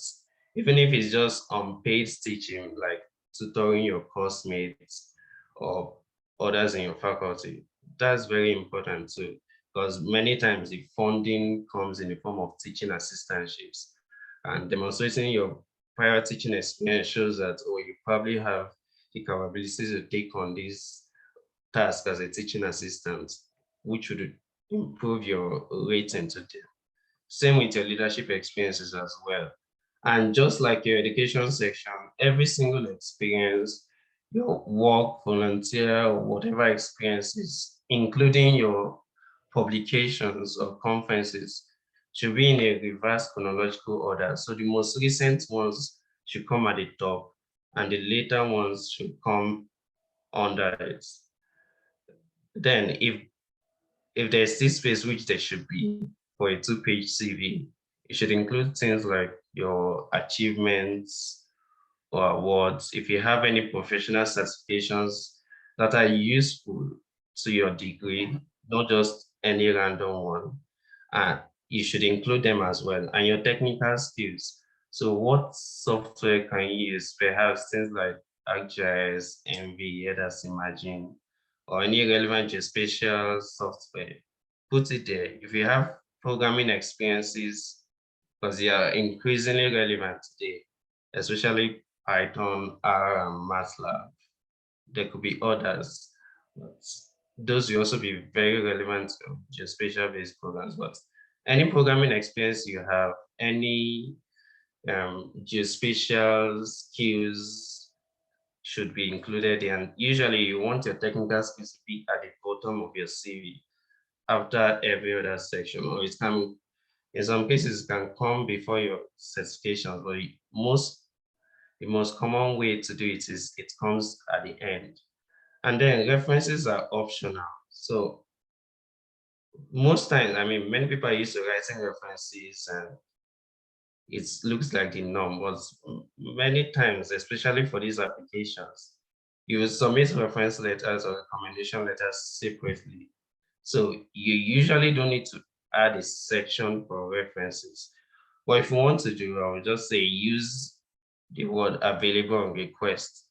even if it's just unpaid teaching, like tutoring your course mates or others in your faculty, that's very important too. Because many times the funding comes in the form of teaching assistantships, and demonstrating your prior teaching experience shows that, oh, you probably have the capabilities to take on this task as a teaching assistant, which would improve your rating to them. Same with your leadership experiences as well. And just like your education section, every single experience, your work, volunteer, or whatever experiences, including your publications or conferences, should be in a reverse chronological order. So the most recent ones should come at the top, and the later ones should come under it. Then if there's this space, which there should be for a 2-page CV, it should include things like your achievements or awards. If you have any professional certifications that are useful to your degree, not just any random one, and you should include them as well. And your technical skills. So what software can you use? Perhaps things like ArcGIS, Envy, Others Imagine, or any relevant geospatial software. Put it there. If you have programming experiences, because they are increasingly relevant today, especially Python, R, and MATLAB. There could be others, but those will also be very relevant to geospatial-based programs. But any programming experience you have, any geospatial skills should be included. And usually you want your technical skills to be at the bottom of your CV after every other section, or it can, in some cases, it can come before your certifications, but the most common way to do it is it comes at the end. And then references are optional. So most times, I mean, many people are used to writing references and it looks like the norm, but many times, especially for these applications, you will submit reference letters or recommendation letters separately. So you usually don't need to add a section for references. But if you want to do, I will just say use the word available on request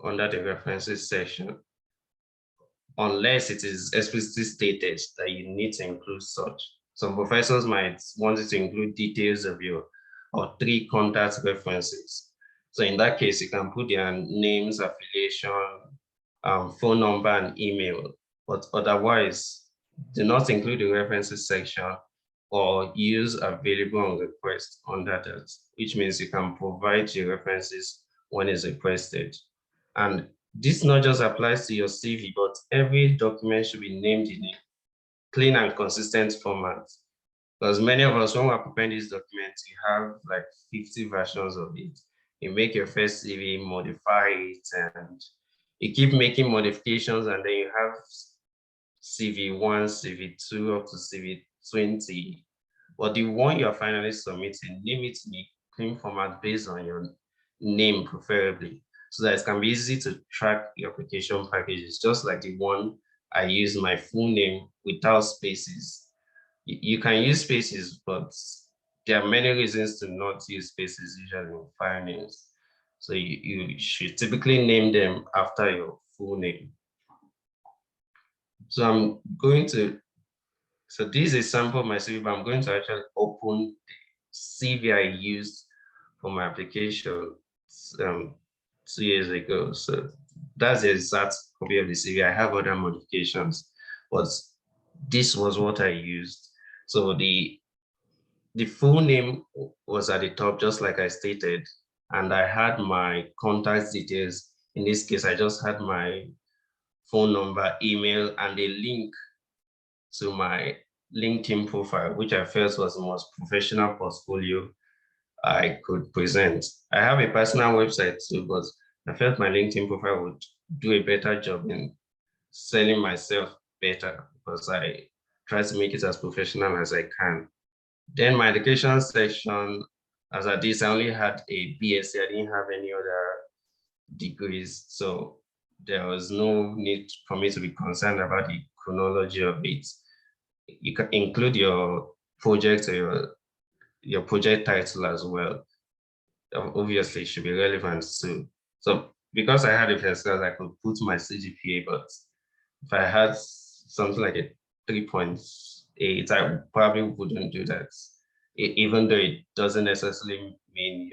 under the references section, unless it is explicitly stated that you need to include such. Some professors might want you to include details of your or 3 contact references. So in that case, you can put their names, affiliation, phone number, and email. But otherwise, do not include the references section or use available on request under that, which means you can provide your references when it's requested. And this not just applies to your CV, but every document should be named in a clean and consistent format. Because many of us, when we're preparing these documents, you have like 50 versions of it. You make your first CV, modify it, and you keep making modifications, and then you have CV1, CV2, up to CV20. But the one you're finally submitting, name it in a clean format based on your name, preferably, so that it can be easy to track your application packages, just like the one I use my full name without spaces. You can use spaces, but there are many reasons to not use spaces usually in file names. So you should typically name them after your full name. So I'm going to, so this is a sample of my CV, but I'm going to actually open the CV I used for my application 2 years ago. So that's the exact copy of the CV. I have other modifications, but this was what I used. So the full name was at the top, just like I stated, and I had my contact details. In this case, I just had my phone number, email, and a link to my LinkedIn profile, which I felt was the most professional portfolio I could present. I have a personal website too, but I felt my LinkedIn profile would do a better job in selling myself better, because I try to make it as professional as I can. Then my education section, as at this, I only had a BSc. I didn't have any other degrees. So there was no need for me to be concerned about the chronology of it. You can include your project or your project title as well. Obviously, it should be relevant too. So because I had a first class, I could put my CGPA, but if I had something like a 3.8, I probably wouldn't do that. Even though it doesn't necessarily mean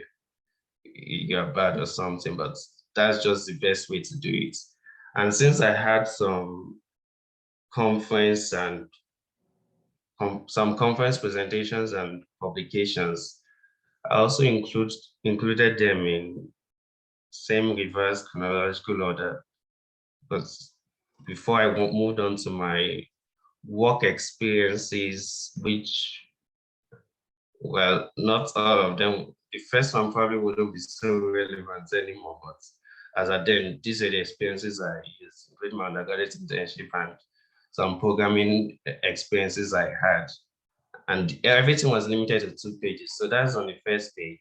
you're bad or something, but that's just the best way to do it. And since I had some conference and some conference presentations and publications, I also included them in same reverse chronological order. But before I moved on to my work experiences, which, well, not all of them. The first one probably wouldn't be so relevant anymore, but as I then, these are the experiences I used, including my undergraduate internship and some programming experiences I had. And everything was limited to 2 pages. So that's on the first page.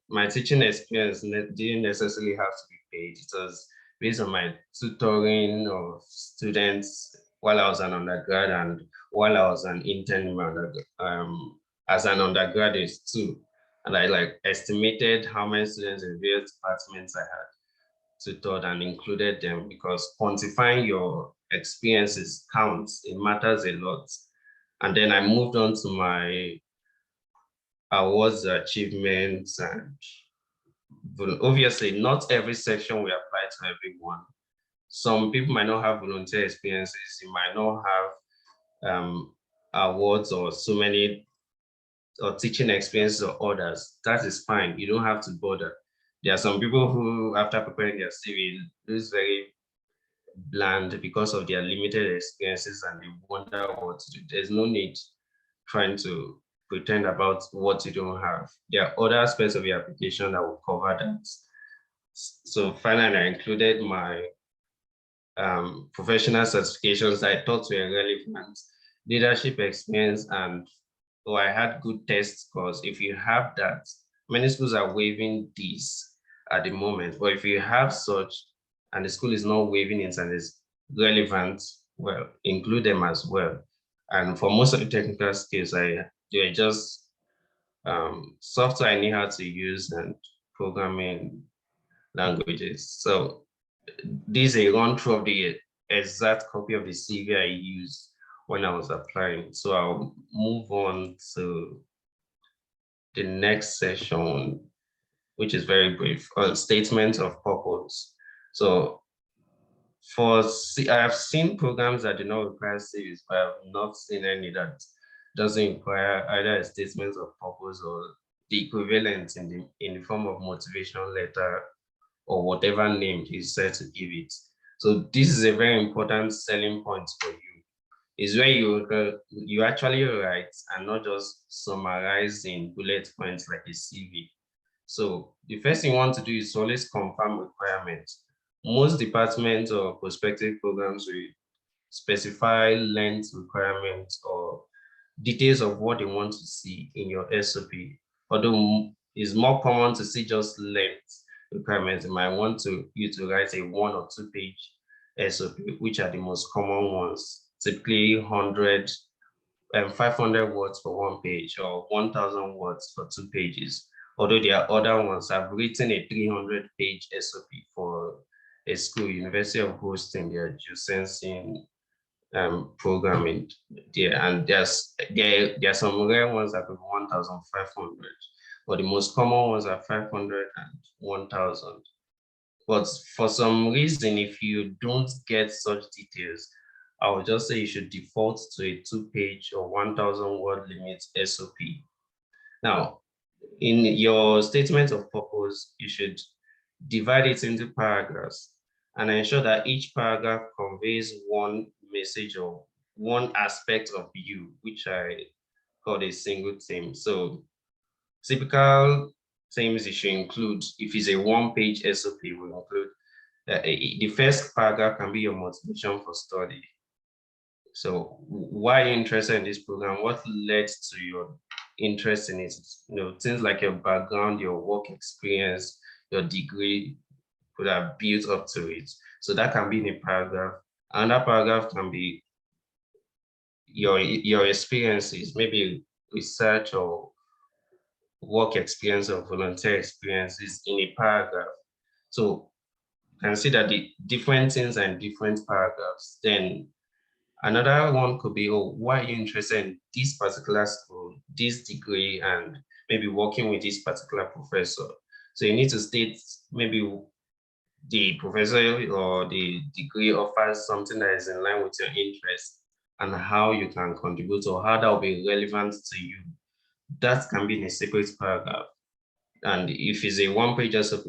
My teaching experience didn't necessarily have to be paid. It was based on my tutoring of students while I was an undergrad and while I was an intern as an undergraduate too. And I estimated how many students in various departments I had tutored and included them, because quantifying your experiences counts. It matters a lot. And then I moved on to my awards, achievements, and obviously not every section will apply to everyone. Some people might not have volunteer experiences. You might not have awards or so many or teaching experiences or others. That is fine. You don't have to bother. There are some people who, after preparing their CV, lose very bland because of their limited experiences and they wonder what to do. There's no need trying to pretend about what you don't have. There are other aspects of your application that will cover that. So finally, I included my professional certifications that I thought were relevant, leadership experience, and I had good test scores. If you have that, many schools are waiving these at the moment, but if you have such and the school is not waiving it and is relevant, well, include them as well. And for most of the technical skills, they're just software I knew how to use and programming languages. So this is a run through of the exact copy of the CV I used when I was applying. So I'll move on to the next session, which is very brief, on statement of purpose. So I have seen programs that do not require CVs, but I have not seen any that doesn't require either a statement of purpose or the equivalent in the form of motivational letter or whatever name you said to give it. So this is a very important selling point for you. Is where you actually write and not just summarize in bullet points like a CV. So the first thing you want to do is always confirm requirements. Most departments or prospective programs will specify length requirements or details of what they want to see in your SOP. Although it's more common to see just length requirements, you might want you to write a 1 or 2 page SOP, which are the most common ones. Typically 100 and 500 words for 1 page or 1,000 words for 2 pages. Although there are other ones. I've written a 300-page SOP for a school, University of Houston, their geosensing programming there, and there are some rare ones that could be 1,500, but the most common ones are 500 and 1,000. But for some reason, if you don't get such details, I would just say you should default to a 2-page or 1,000 word limit SOP. Now, in your statement of purpose, you should divide it into paragraphs and ensure that each paragraph conveys one message or one aspect of you, which I call a single theme. So typical themes you should include, if it's a 1-page SOP, will include the first paragraph can be your motivation for study. So why are you interested in this program? What led to your interest in it? Things like your background, your work experience, your degree could have built up to it. So that can be in a paragraph. Another paragraph can be your experiences, maybe research or work experience or volunteer experiences in a paragraph. So consider the different things and different paragraphs. Then another one could be, oh, why are you interested in this particular school, this degree, and maybe working with this particular professor? So you need to state maybe the professor or the degree offers something that is in line with your interest and how you can contribute or how that will be relevant to you. That can be in a separate paragraph. And if it's a one-page SOP,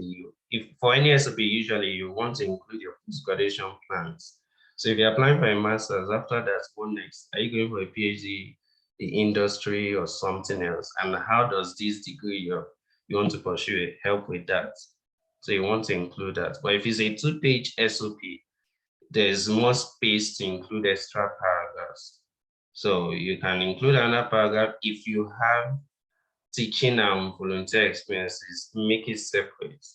if for any SOP, usually you want to include your post-graduation plans. So if you're applying for a master's, after that, what next? Are you going for a PhD, the industry, or something else? And how does this degree you want to pursue help with that? So you want to include that. But if it's a two-page SOP, there's more space to include extra paragraphs. So you can include another paragraph if you have teaching and volunteer experiences, make it separate.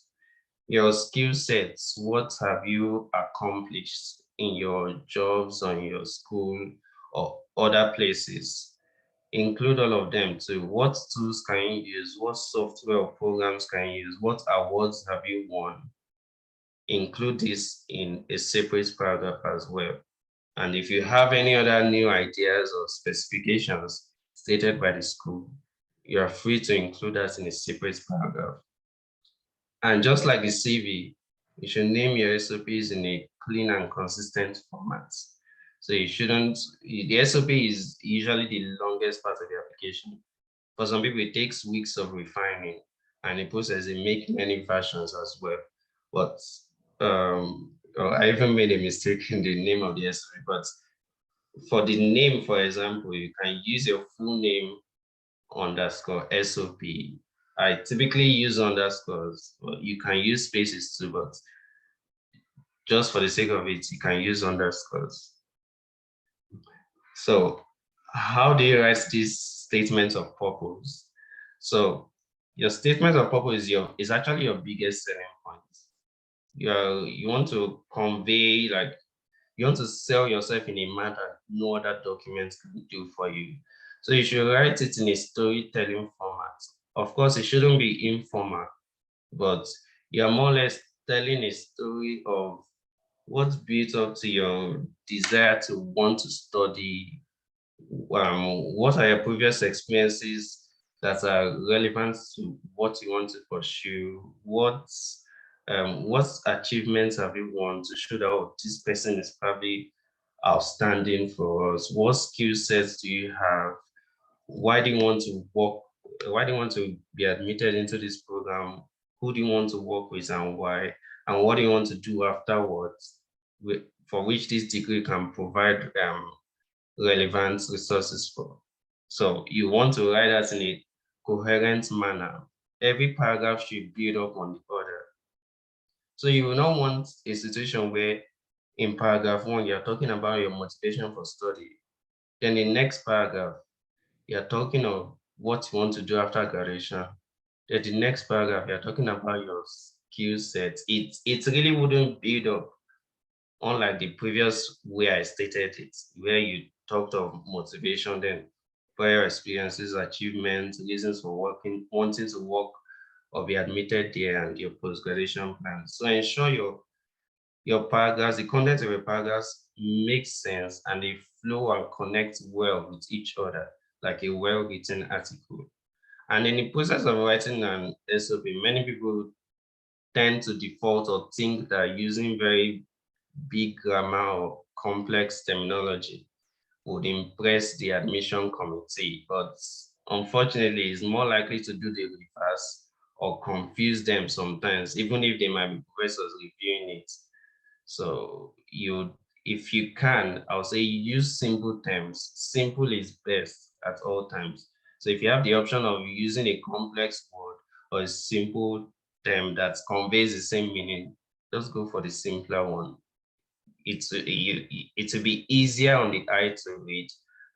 Your skill sets, what have you accomplished in your jobs or in your school or other places? Include all of them too. What tools can you use? What software or programs can you use? What awards have you won? Include this in a separate paragraph as well. And if you have any other new ideas or specifications stated by the school, you are free to include that in a separate paragraph. And just like the CV, you should name your SOPs in a clean and consistent format. So you shouldn't, the SOP is usually the longest part of the application. For some people, it takes weeks of refining, and the process, they make many versions as well. But I even made a mistake in the name of the SOP, but for the name, for example, you can use your full name underscore SOP. I typically use underscores, but you can use spaces too, but just for the sake of it, you can use underscores. So how do you write this statement of purpose? So your statement of purpose is actually your biggest selling point. You want to convey, like, you want to sell yourself in a manner no other document can do for you. So you should write it in a storytelling format. Of course, it shouldn't be informal, but you're more or less telling a story of what built up to your desire to want to study. What are your previous experiences that are relevant to what you want to pursue? What achievements have you won to show that, oh, this person is probably outstanding for us? What skill sets do you have? Why do you want to work? Why do you want to be admitted into this program? Who do you want to work with and why? And what do you want to do afterwards, for which this degree can provide relevant resources for? So you want to write that in a coherent manner. Every paragraph should build up on the other. So you will not want a situation where in paragraph 1, you're talking about your motivation for study. Then in the next paragraph, you're talking of what you want to do after graduation. Then the next paragraph, you're talking about your skill sets. It really wouldn't build up, unlike the previous way I stated it, where you talked of motivation, then prior experiences, achievements, reasons for wanting to work or be admitted there, and your post-graduation plans. So ensure your paragraphs, the content of your paragraphs makes sense and they flow and connect well with each other, like a well-written article. And in the process of writing an SOP, many people tend to default or think that using very big grammar or complex terminology would impress the admission committee, but unfortunately, it's more likely to do the reverse or confuse them sometimes, even if they might be professors reviewing it. So if you can, I'll say use simple terms. Simple is best at all times. So if you have the option of using a complex word or a simple term that conveys the same meaning, just go for the simpler one. it will be easier on the eye to read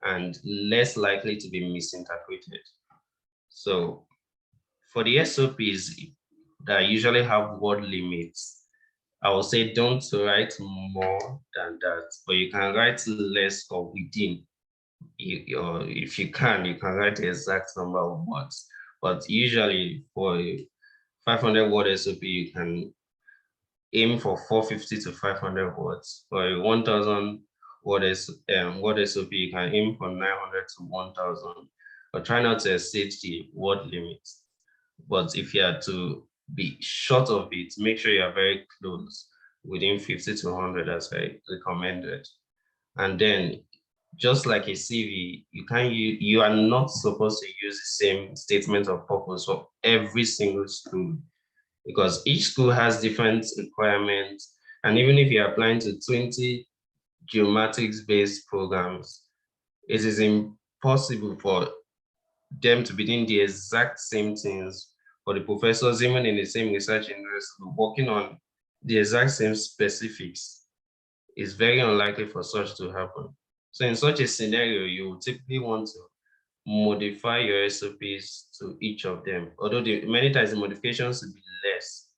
and less likely to be misinterpreted. So for the SOPs that usually have word limits, I will say don't write more than that, but you can write less or within. Or if you can write the exact number of words. But usually for a 500 word SOP, you can aim for 450 to 500 words. For a 1000 word SOP, you can aim for 900 to 1000, but try not to exceed the word limit. But if you are to be short of it, make sure you are very close, within 50 to 100 as I recommended. And then, just like a CV, you are not supposed to use the same statement of purpose for every single school, because each school has different requirements. And even if you're applying to 20 geomatics-based programs, it is impossible for them to be doing the exact same things for the professors, even in the same research university, working on the exact same specifics. It's very unlikely for such to happen. So in such a scenario, you would typically want to modify your SOPs to each of them. Although many times the modifications will be less,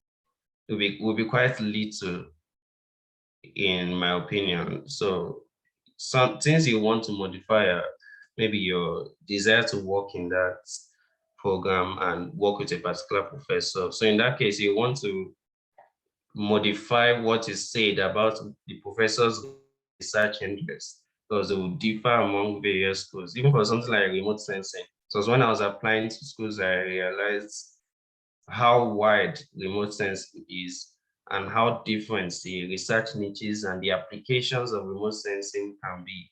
will be quite little, in my opinion. So some things you want to modify are maybe your desire to work in that program and work with a particular professor. So in that case, you want to modify what is said about the professor's research interests, because they will differ among various schools, even for something like remote sensing. So when I was applying to schools, I realized how wide remote sensing is and how different the research niches and the applications of remote sensing can be.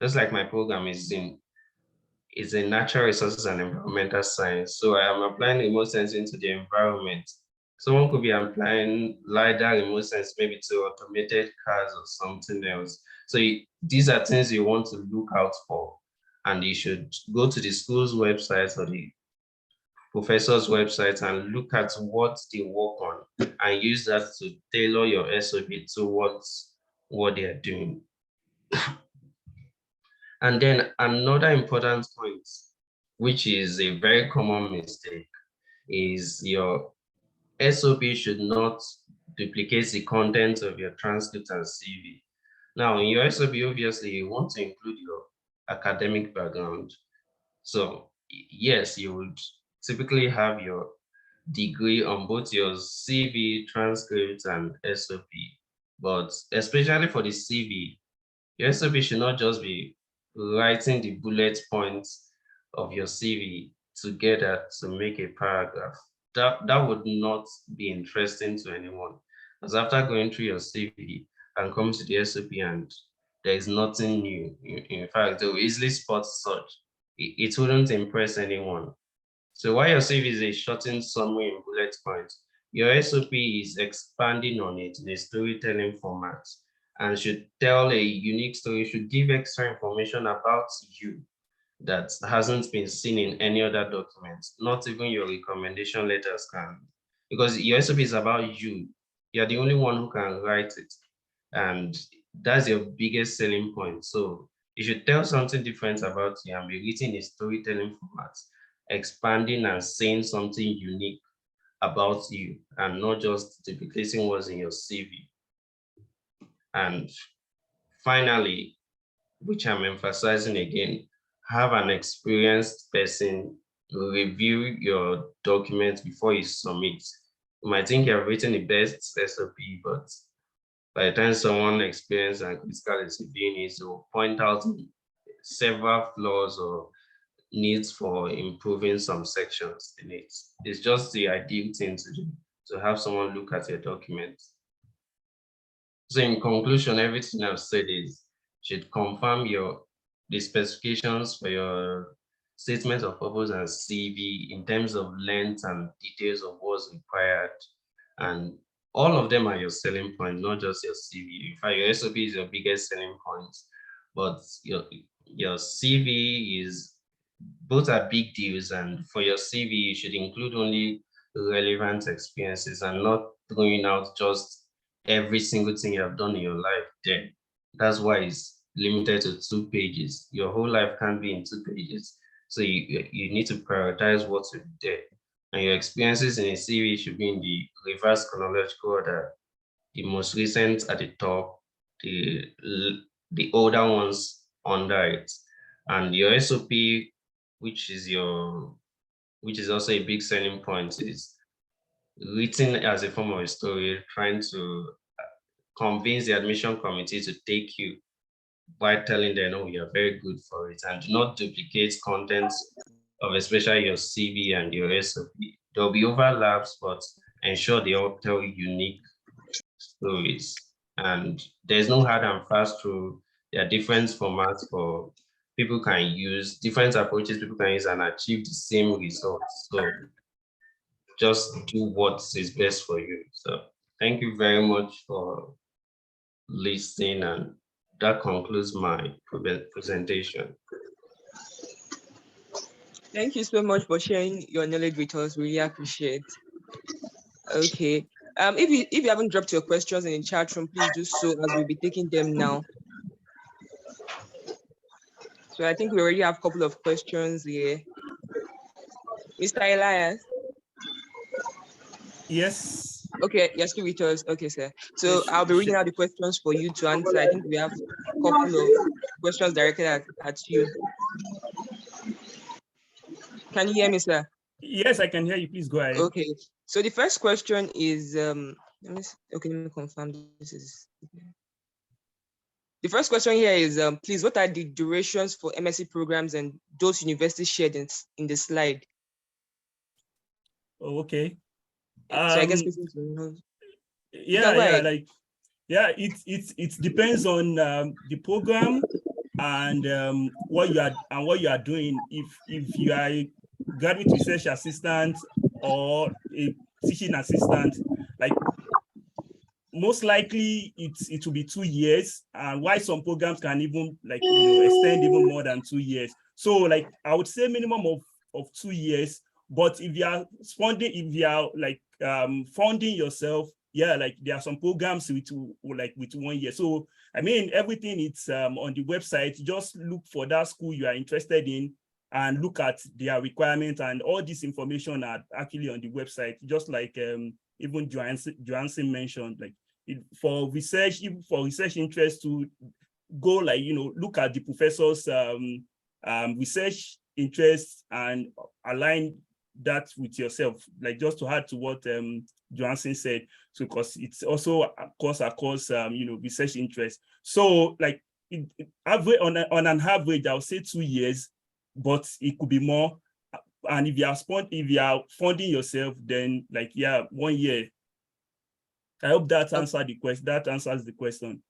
Just like my program is in natural resources and environmental science. So I am applying remote sensing to the environment. Someone could be applying LiDAR remote sensing maybe to automated cars or something else. So these are things you want to look out for. And you should go to the school's website or the professor's website and look at what they work on and use that to tailor your SOP towards what they are doing. And then another important point, which is a very common mistake, is your SOP should not duplicate the content of your transcript and CV. Now, in your SOP, obviously, you want to include your academic background. So yes, you would typically have your degree on both your CV, transcript, and SOP. But especially for the CV, your SOP should not just be writing the bullet points of your CV together to make a paragraph. That would not be interesting to anyone. Because after going through your CV and come to the SOP and there is nothing new, in fact, they will easily spot such. It wouldn't impress anyone. So while your CV is a shortened summary in bullet points, your SOP is expanding on it in a storytelling format and should tell a unique story, should give extra information about you that hasn't been seen in any other document, not even your recommendation letters can. Because your SOP is about you. You're the only one who can write it. And that's your biggest selling point. So you should tell something different about you and be written in a storytelling format, expanding and saying something unique about you and not just duplicating what's in your CV. And finally, which I'm emphasizing again, have an experienced person review your document before you submit. You might think you have written the best SOP, but by the time someone experienced and critical is reviewing it, will point out several flaws or needs for improving some sections in it. It's just the ideal thing to do, to have someone look at your document. So in conclusion, everything I've said is should confirm the specifications for your statement of purpose and CV in terms of length and details of what's required. And all of them are your selling point, not just your CV. In fact, your SOP is your biggest selling point, but your CV is, both are big deals. And for your CV, you should include only relevant experiences and not throwing out just every single thing you have done in your life there. That's why it's limited to 2 pages. Your whole life can't be in 2 pages. So you need to prioritize what's there. And your experiences in a CV should be in the reverse chronological order. The most recent at the top, the older ones under it. And your SOP, which is also a big selling point, is written as a form of a story, trying to convince the admission committee to take you by telling them, oh, you're very good for it, and do not duplicate contents of especially your CV and your SOP. There'll be overlaps, but ensure they all tell unique stories. And there's no hard and fast rule. There are different formats for people can use, different approaches people can use and achieve the same results. So just do what is best for you. So thank you very much for listening, and that concludes my presentation. Thank you so much for sharing your knowledge with us. Really appreciate. Okay. If you haven't dropped your questions in the chat room, please do so, as we'll be taking them now. So I think we already have a couple of questions here. Mr. Elias? Yes. Okay, you're still with us. Okay, sir. So Yes, I'll be reading out the questions for you to answer. I think we have a couple of questions directed at you. Can you hear me, sir? Yes, I can hear you. Please go ahead. Okay. So the first question is, let me confirm this is. The first question here is, please, what are the durations for MSc programs and those universities shared in the slide? Oh, okay. So I guess it depends on the program and what you are doing. If you are a graduate research assistant or a teaching assistant, like most likely it will be 2 years, and why some programs can even extend even more than 2 years. So like I would say minimum of 2 years. But if you are funding yourself, yeah, like there are some programs with 1 year. So I mean, everything it's on the website. Just look for that school you are interested in and look at their requirements, and all this information are actually on the website. Just like even Johansson mentioned, like for research interest, to go look at the professor's research interests and align that with yourself, like just to add to what Johansson said. So because it's also across research interest. So like on an average, I'll say 2 years, but it could be more. And if you are funding yourself, then 1 year. I hope that answers the question.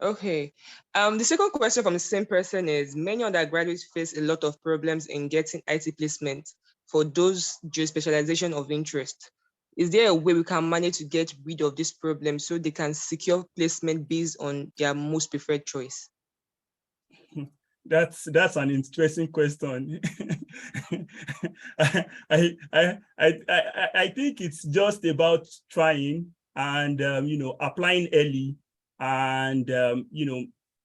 Okay. The second question from the same person is, many undergraduates face a lot of problems in getting IT placement for those geospecialization of interest. Is there a way we can manage to get rid of this problem so they can secure placement based on their most preferred choice? That's an interesting question. I think it's just about trying and applying early. And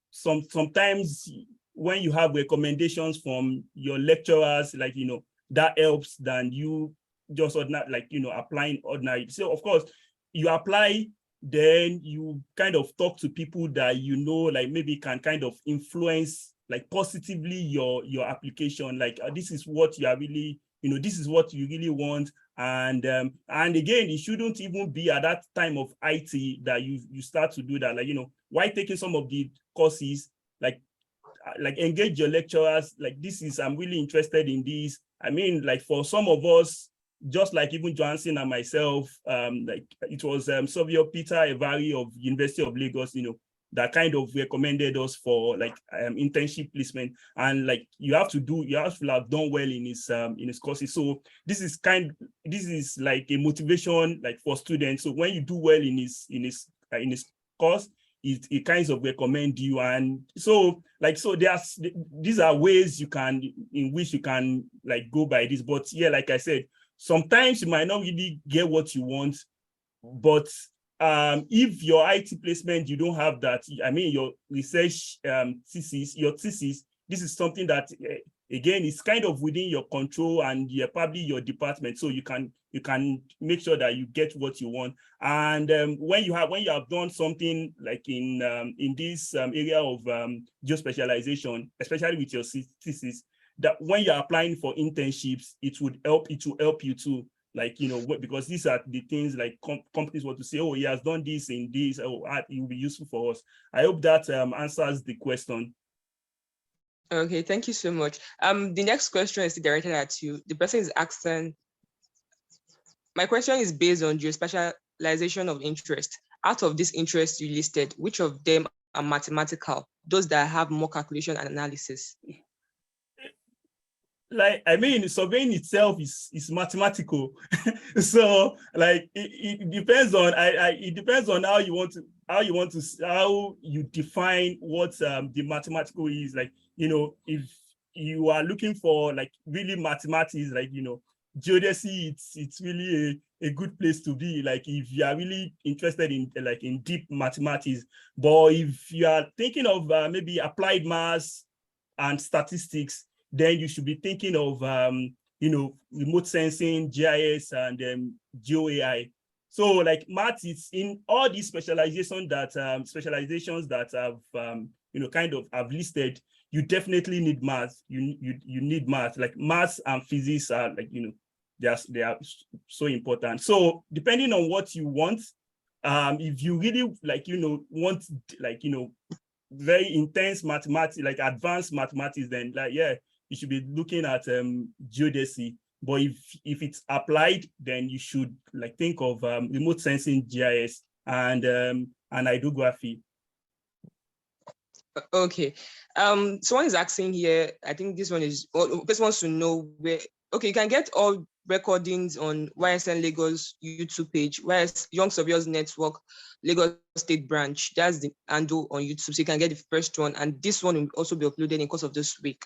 sometimes when you have recommendations from your lecturers, that helps than you just applying ordinary. So of course you apply, then you kind of talk to people that maybe can kind of influence positively your application. This is what you are really, this is what you really want. And again, it shouldn't even be at that time of IT that you start to do that. Why taking some of the courses, engage your lecturers, I'm really interested in this. I mean, for some of us, just like even Johansson and myself, it was Savio Peter Evari of University of Lagos, that kind of recommended us for internship placement. And you have to have done well in his courses. So this is like a motivation for students. So when you do well in his course, it kind of recommend you. And so these are ways in which you can go by this. But yeah, like I said, sometimes you might not really get what you want, but if your IT placement, you don't have that, I mean, your research thesis, this is something that, again, is kind of within your control and probably your department. So you can make sure that you get what you want. And when you have done something like in this area of geospecialization, especially with your thesis, that when you're applying for internships, it will help you too. Like, you know, because these are the things like companies want to say, oh, he has done this in this, oh, it will be useful for us. I hope that answers the question. Okay, thank you so much. The next question is directed at you. The person is asking, my question is based on geospecialization of interest. Out of this interest you listed, which of them are mathematical, those that have more calculation and analysis? Like, I mean, surveying itself is mathematical. So like it depends on it depends on how you define what the mathematical is. Like, you know, if you are looking for like really mathematics, like, you know, geodesy, it's really a good place to be, like if you are really interested in like in deep mathematics. But if you are thinking of maybe applied maths and statistics, then you should be thinking of, you know, remote sensing, GIS, and GeoAI. So like math is in all these specializations that I've, you know, kind of have listed. You definitely need math. You need math. Like maths and physics are like, you know, they are so important. So depending on what you want, if you really like, you know, want like, you know, very intense mathematics, like advanced mathematics, then like, yeah, you should be looking at geodesy. But if it's applied, then you should like think of remote sensing, GIS, and hydrography. Okay. Someone is asking here, I think this one is, this wants to know where, okay, you can get all recordings on YSN Lagos YouTube page, Young Surveyors Network, Lagos State Branch. That's the handle on YouTube. So you can get the first one. And this one will also be uploaded in the course of this week.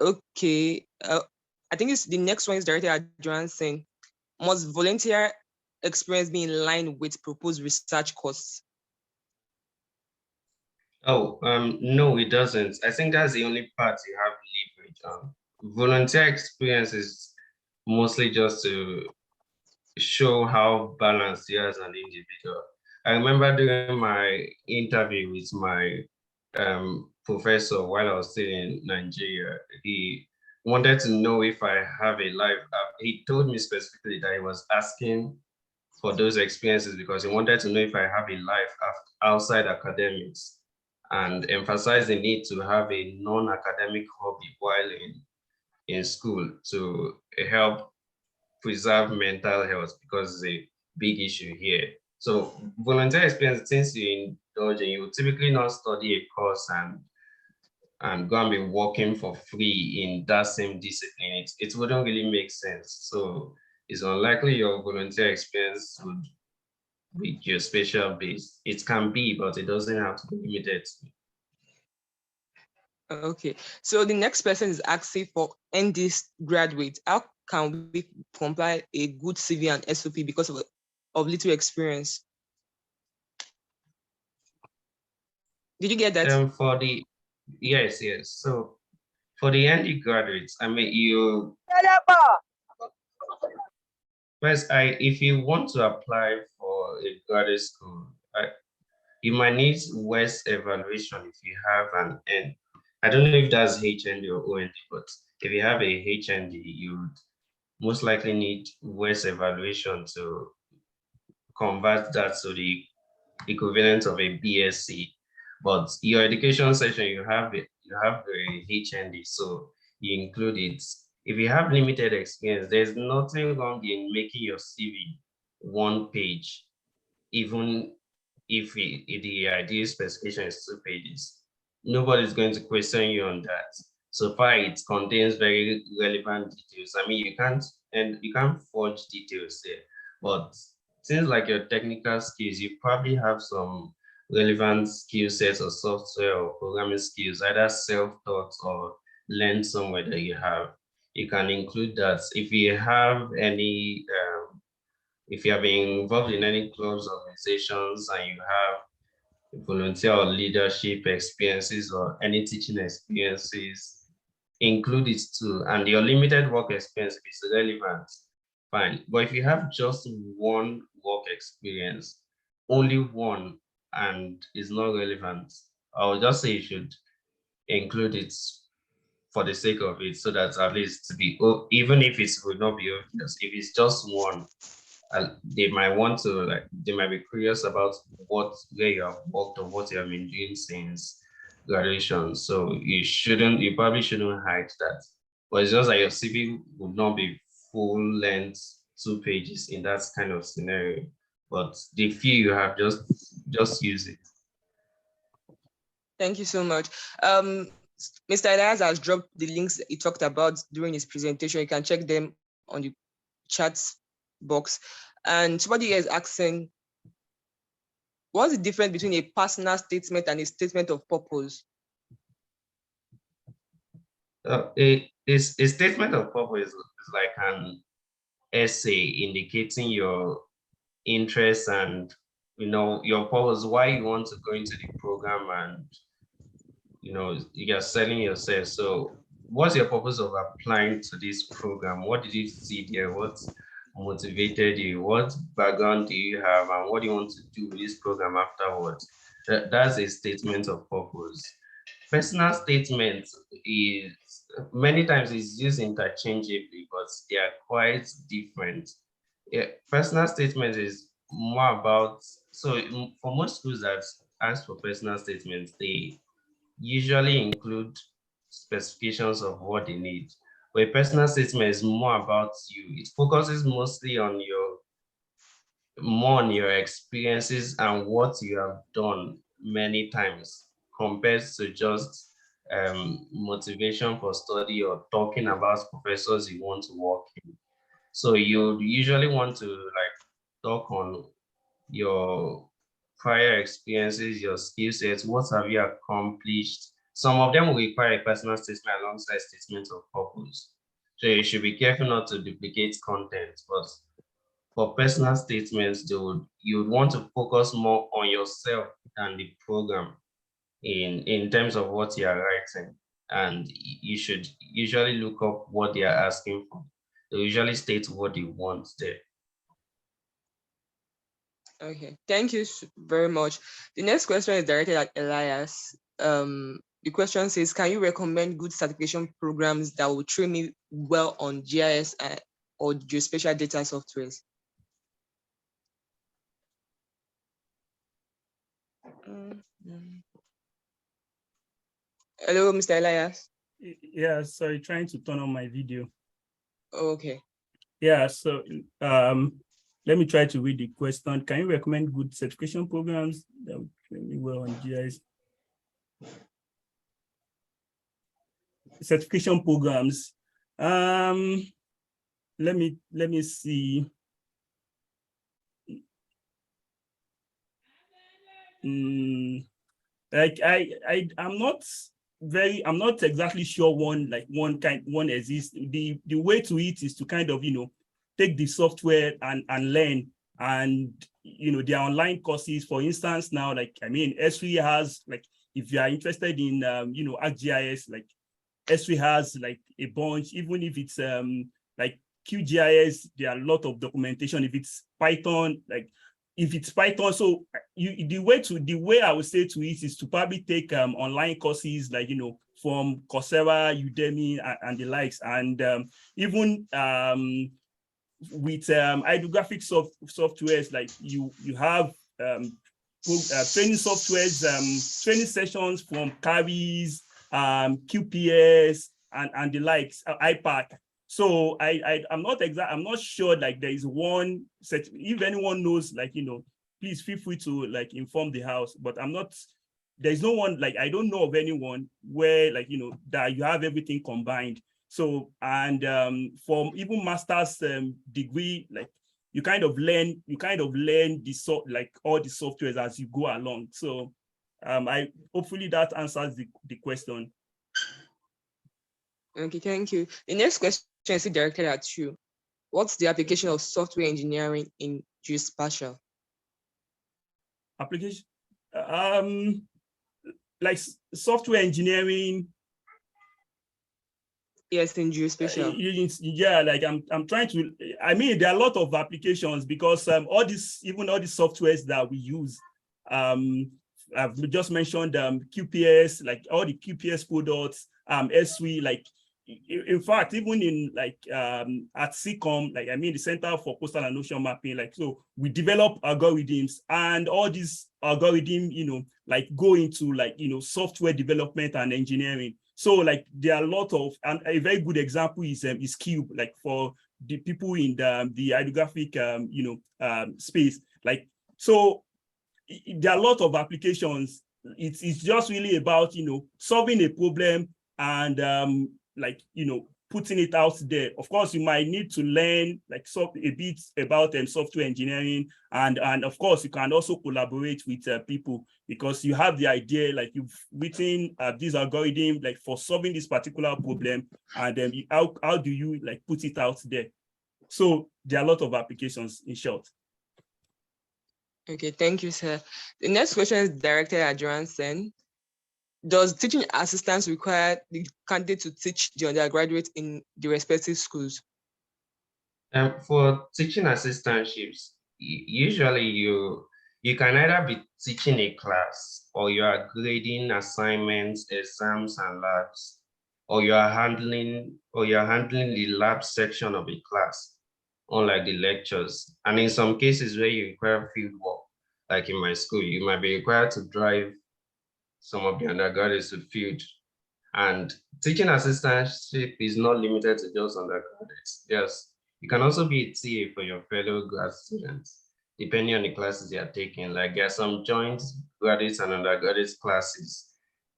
Okay. I think it's the next one is directed at Johansson. Must volunteer experience be in line with proposed research costs? Oh, no, it doesn't. I think that's the only part you have leverage. Volunteer experience is mostly just to show how balanced you are as an individual. I remember during my interview with my professor while I was still in Nigeria, he wanted to know if I have a life. He told me specifically that he was asking for those experiences because he wanted to know if I have a life outside academics, and emphasize the need to have a non-academic hobby while in school to help preserve mental health, because it's a big issue here. So volunteer experience, since you indulge in, you would typically not study a course and go and be working for free in that same discipline. It wouldn't really make sense. So it's unlikely your volunteer experience would be geospatial based. It can be, but it doesn't have to be limited to. Okay, so the next person is asking for ND graduates. How can we compile a good CV and SOP because of little experience? Did you get that? Yes. So for the ND graduates, I mean, first, if you want to apply for a graduate school, you might need West evaluation if you have an N. I don't know if that's HND or OND, but if you have a HND, you would most likely need West evaluation to convert that to the equivalent of a BSc. But your education section, you have a HND, so you include it. If you have limited experience, there's nothing wrong in making your CV one page, even if the ideal specification is 2 pages. Nobody's going to question you on that. So far, it contains very relevant details. I mean, you can't forge details there, but things like your technical skills, you probably have some relevant skill sets or software or programming skills, either self-taught or learned somewhere that you have. You can include that. If you have any if you have been involved in any clubs, organizations, and you have volunteer or leadership experiences or any teaching experiences, include it too. And your limited work experience is relevant, fine. But if you have just one work experience, only one, and is not relevant, I would just say you should include it for the sake of it, so that at least to be, even if it would not be obvious, if it's just one, they might want to, like, they might be curious about where you have worked or what you have been doing since graduation. So you probably shouldn't hide that. But it's just like your CV would not be full length 2 pages in that kind of scenario. But the few you have, just use it. Thank you so much. Mr. Elias has dropped the links he talked about during his presentation. You can check them on the chat box. And somebody is asking, what's the difference between a personal statement and a statement of purpose? A statement of purpose is like an essay indicating your interests and, your purpose, why you want to go into the program, and you're selling yourself. So what's your purpose of applying to this program? What did you see there? What motivated you? What background do you have, and what do you want to do with this program afterwards? That's a statement of purpose. Personal statement is many times is used interchangeably, but they are quite different. Yeah, personal statement is more about, so for most schools that ask for personal statements, they usually include specifications of what they need. But a personal statement is more about you. It focuses mostly on your experiences and what you have done many times, compared to just motivation for study or talking about professors you want to work in. So you usually want to talk on your prior experiences, your skill sets, what have you accomplished. Some of them will require a personal statement alongside statements of purpose. So you should be careful not to duplicate content, but for personal statements, you would want to focus more on yourself than the program in terms of what you are writing. And you should usually look up what they are asking for. They usually state what they want there. Okay, thank you very much. The next question is directed at Elias. The question says, can you recommend good certification programs that will train me well on GIS or geospatial data softwares? Hello, Mr. Elias. Yeah, sorry, trying to turn on my video. Okay. Yeah, so let me try to read the question. Can you recommend good certification programs that would train me well on GIS? Certification programs. Let me see. I'm not exactly sure one exists. The way to it is to kind of, take the software and learn. And, there are online courses, for instance, now, S3 has, if you are interested in, ArcGIS, S3 has a bunch, even if it's QGIS, there are a lot of documentation. If it's Python, so the way I would say to it is to probably take online courses from Coursera, Udemy, and the likes, and even with hydrographic softwares, you have training softwares, training sessions from CARIS, QPS, and the likes, IPAC. So I'm not sure there is one set. If anyone knows, please feel free to inform the house. But there's no one, I don't know of anyone where that you have everything combined. So, and from even master's degree, you kind of learn the all the softwares as you go along. So hopefully that answers the question. Okay, thank you. The next question is directed at you. What's the application of software engineering in geospatial? Application, like software engineering. Yes, in geospatial. Yeah, like I'm trying to. I mean, there are a lot of applications because all these softwares that we use. I've just mentioned QPS, like all the QPS products, SWE, like in fact, even in like at CCOM, like I mean the Center for Coastal and Ocean Mapping, like so we develop algorithms, and all these algorithms, like go into like software development and engineering. So like there are a lot of, and a very good example is Cube, like for the people in the hydrographic space. Like so there are a lot of applications. It's just really about solving a problem and putting it out there. Of course, you might need to learn like a bit about software engineering, and of course you can also collaborate with people because you have the idea, like you've written this algorithm like for solving this particular problem, and then how do you like put it out there? So there are a lot of applications, in short. Okay, thank you, sir. The next question is directed at Johansen. Does teaching assistants require the candidate to teach the undergraduate in the respective schools? For teaching assistantships, usually you can either be teaching a class, or you are grading assignments, exams, and labs, or you are handling the lab section of a class, unlike the lectures. And in some cases where you require field work, like in my school, you might be required to drive some of the undergraduates to field. And teaching assistantship is not limited to just undergraduates. Yes, you can also be a TA for your fellow grad students, depending on the classes you are taking. Like there are some joint graduates and undergraduate classes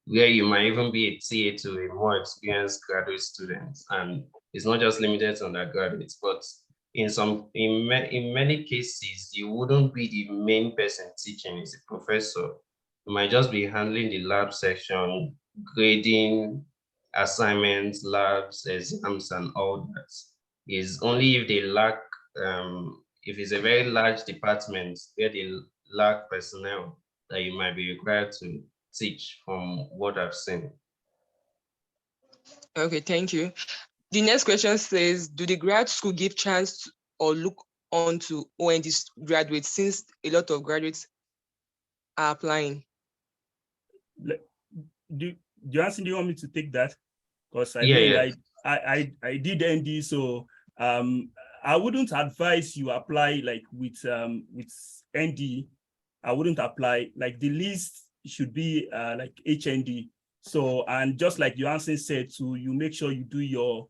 where you might even be a TA to a more experienced graduate student. And it's not just limited to undergraduates, but in many cases, you wouldn't be the main person teaching, it's a professor. You might just be handling the lab section, grading assignments, labs, exams, and all that. Is only if they lack, if it's a very large department where they lack personnel, that you might be required to teach, from what I've seen. Okay, thank you. The next question says, do the grad school give chance to, or look on to OND graduates, since a lot of graduates are applying? Do you want me to take that? Because I did ND, so I wouldn't advise you apply like with ND. I wouldn't apply. Like the least should be like HND. So, and just like Johansen said, so you make sure you do your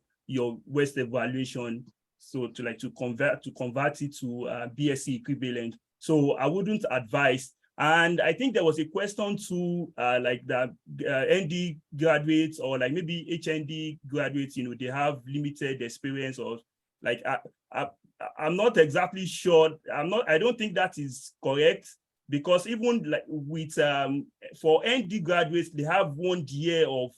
West evaluation, so to convert it to BSc equivalent. So I wouldn't advise. And I think there was a question to like the ND graduates, or like maybe HND graduates, they have limited experience, or like I'm not exactly sure. I don't think that is correct, because even like with for ND graduates, they have 1 year of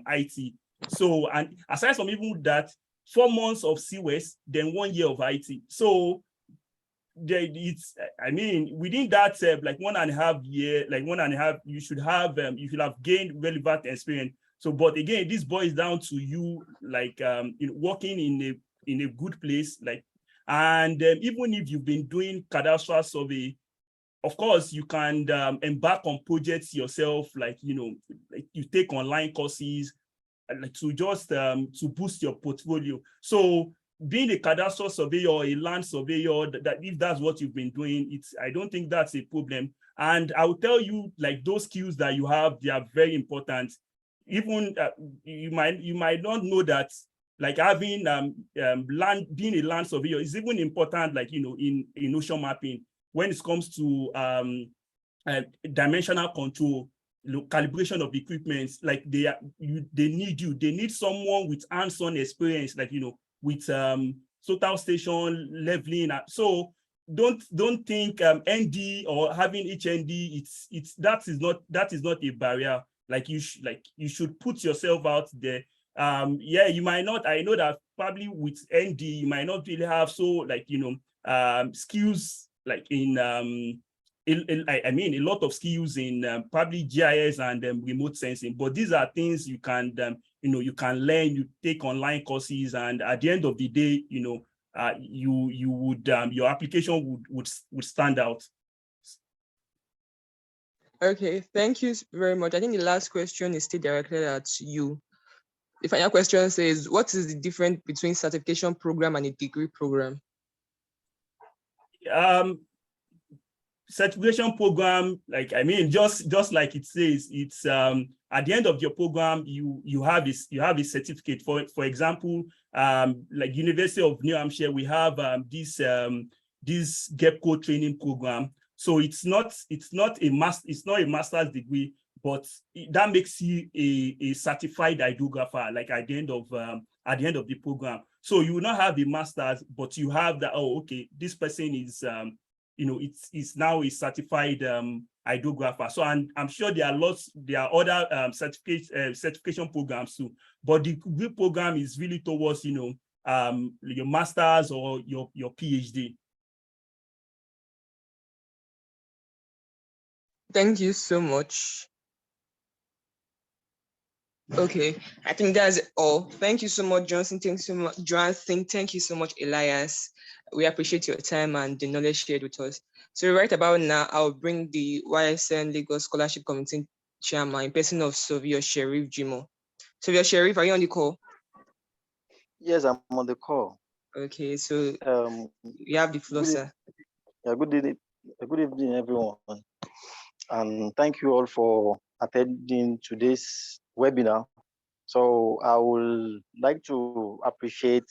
IT. So, and aside from even that, 4 months of CWES, then 1 year of IT. So I mean, within that like 1.5 year, like 1.5, you should have gained relevant experience. So, but again, this boils down to you like working in a good place, like, and even if you've been doing cadastral survey, of course you can embark on projects yourself, like like you take online courses, like to just to boost your portfolio. So being a cadastral surveyor or a land surveyor, that if that's what you've been doing, I don't think that's a problem. And I will tell you, like, those skills that you have, they are very important. Even you might not know that, like having being a land surveyor is even important, like in ocean mapping, when it comes to dimensional control, calibration of equipment. Like they need someone with hands-on experience, like with total station leveling. So don't think ND or having HND, that is not a barrier. Like you should put yourself out there. yeah, you might not, I know that probably with ND, you might not really have so like, skills like in, I mean, a lot of skills in probably GIS and remote sensing, but these are things you can, you can learn, you take online courses, and at the end of the day, you would, your application would stand out. Okay, thank you very much. I think the last question is still directed at you. The final question says, what is the difference between certification program and a degree program? Certification program, like, I mean, just like it says, it's at the end of your program, you have a certificate. For example, like University of New Hampshire, we have this GEPCO training program. So it's not a master's degree, but that makes you a certified hydrographer, like at the end of the program. So you will not have a master's, but you have that, oh, okay, this person is it's now a certified hydrographer. So I'm sure there are other certification programs too, but the degree program is really towards your master's or your PhD. Thank you so much. Okay, I think that's all. Thank you so much, Johnson. Thank you so much, Jonathan. Thank you so much, Elias. We appreciate your time and the knowledge shared with us. So right about now, I'll bring the YSN Lagos Scholarship Committee Chairman in person of Sylvia Sherif Jimo. Sylvia Sherif, are you on the call? Yes, I'm on the call. Okay, so you have the floor, sir. Yeah, good evening, everyone. And thank you all for attending today's webinar. So I would like to appreciate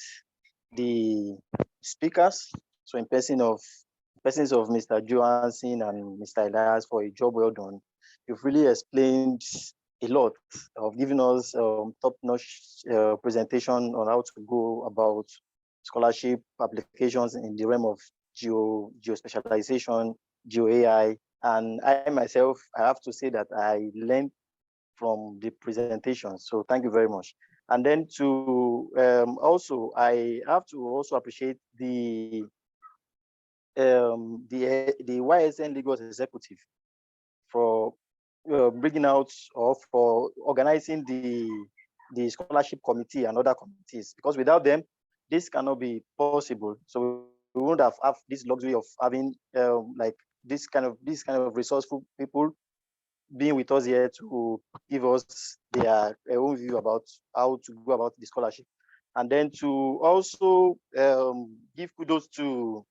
the speakers. So in persons of Mr. Johansson and Mr. Elias for a job well done. You've really explained a lot of giving us top-notch presentation on how to go about scholarship applications in the realm of geospecialization, geo-AI. And I myself, I have to say that I learned from the presentation. So thank you very much. And then to also, I have to also appreciate the YSN Lagos executive for bringing out or for organizing the scholarship committee and other committees, because without them, this cannot be possible. So we wouldn't have this luxury of having like this kind of resourceful people being with us here to give us their own view about how to go about the scholarship. And then to also give kudos to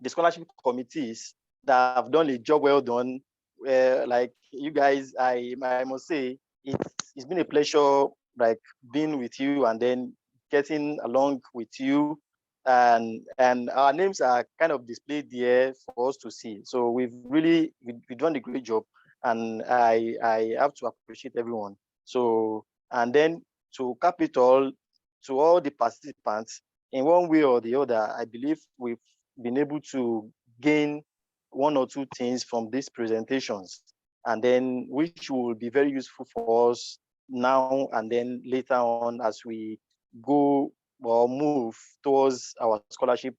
the scholarship committees that have done a job well done. Like you guys, I must say, it's been a pleasure like being with you and then getting along with you. And our names are kind of displayed there for us to see. So we've done a great job. And I have to appreciate everyone. So, and then to cap it all, to all the participants, in one way or the other, I believe we've been able to gain one or two things from these presentations, and then which will be very useful for us now and then later on as we go or move towards our scholarship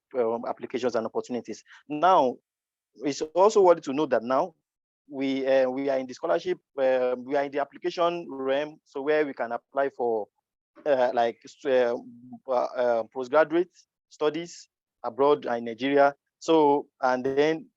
applications and opportunities. Now, it's also worthy to note that now we are in the scholarship, we are in the application realm, so where we can apply for postgraduate studies abroad in Nigeria. So, and then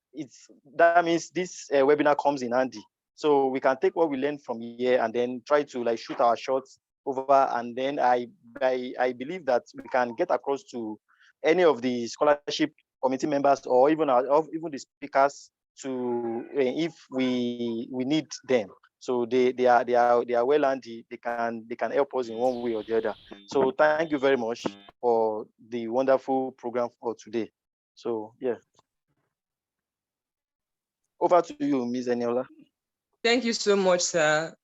that means this webinar comes in handy. So we can take what we learned from here and then try to like shoot our shots over. And then I believe that we can get across to any of the scholarship committee members or even the speakers to if we need them. So they are well handy. They can help us in one way or the other. So thank you very much for the wonderful program for today. So yeah. Over to you, Ms. Eniola. Thank you so much, sir.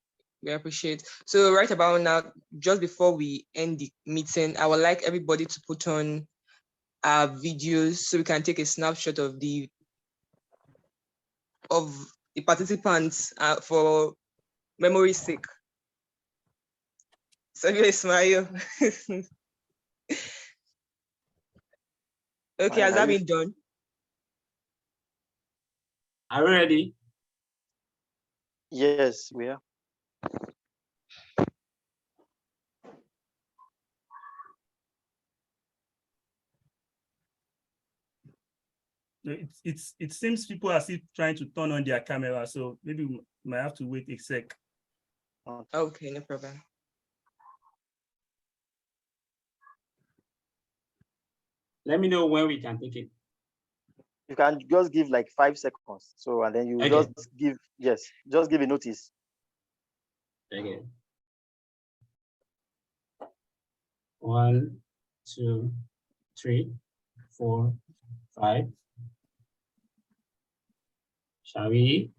We appreciate. So right about now, just before we end the meeting, I would like everybody to put on our videos so we can take a snapshot of the participants for memory's sake. Savio Ismail. Okay, has that been done? Are we ready? Yes, we are. It seems people are still trying to turn on their camera, so maybe we might have to wait a sec. Okay, no problem. Let me know when we can take it. You can just give like 5 seconds. So, and then you Okay. just give, yes, just give a notice. Okay. 1, 2, 3, 4, 5. Shall we?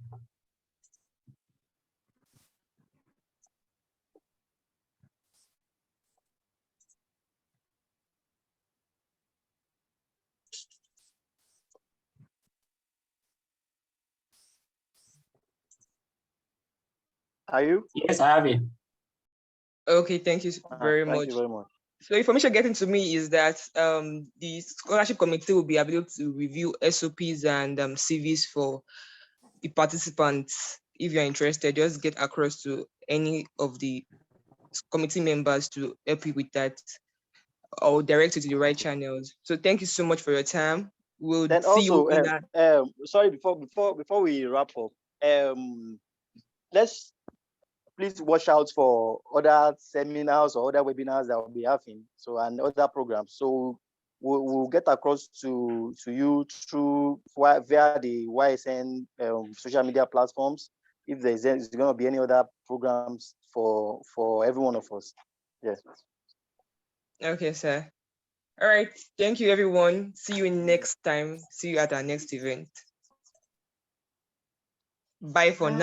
Are you? Yes, I have it. Okay, thank you very much. Thank you very much. So information getting to me is that the scholarship committee will be able to review SOPs and CVs for the participants. If you're interested, just get across to any of the committee members to help you with that, or direct you to the right channels. So thank you so much for your time. We'll Then see also, you in that. sorry, before we wrap up, let's please watch out for other seminars or other webinars that we'll be having. So, and other programs. So we'll get across to you through via the YSN social media platforms. If there's going to be any other programs for every one of us. Yes. Okay, sir. All right. Thank you, everyone. See you next time. See you at our next event. Bye for now.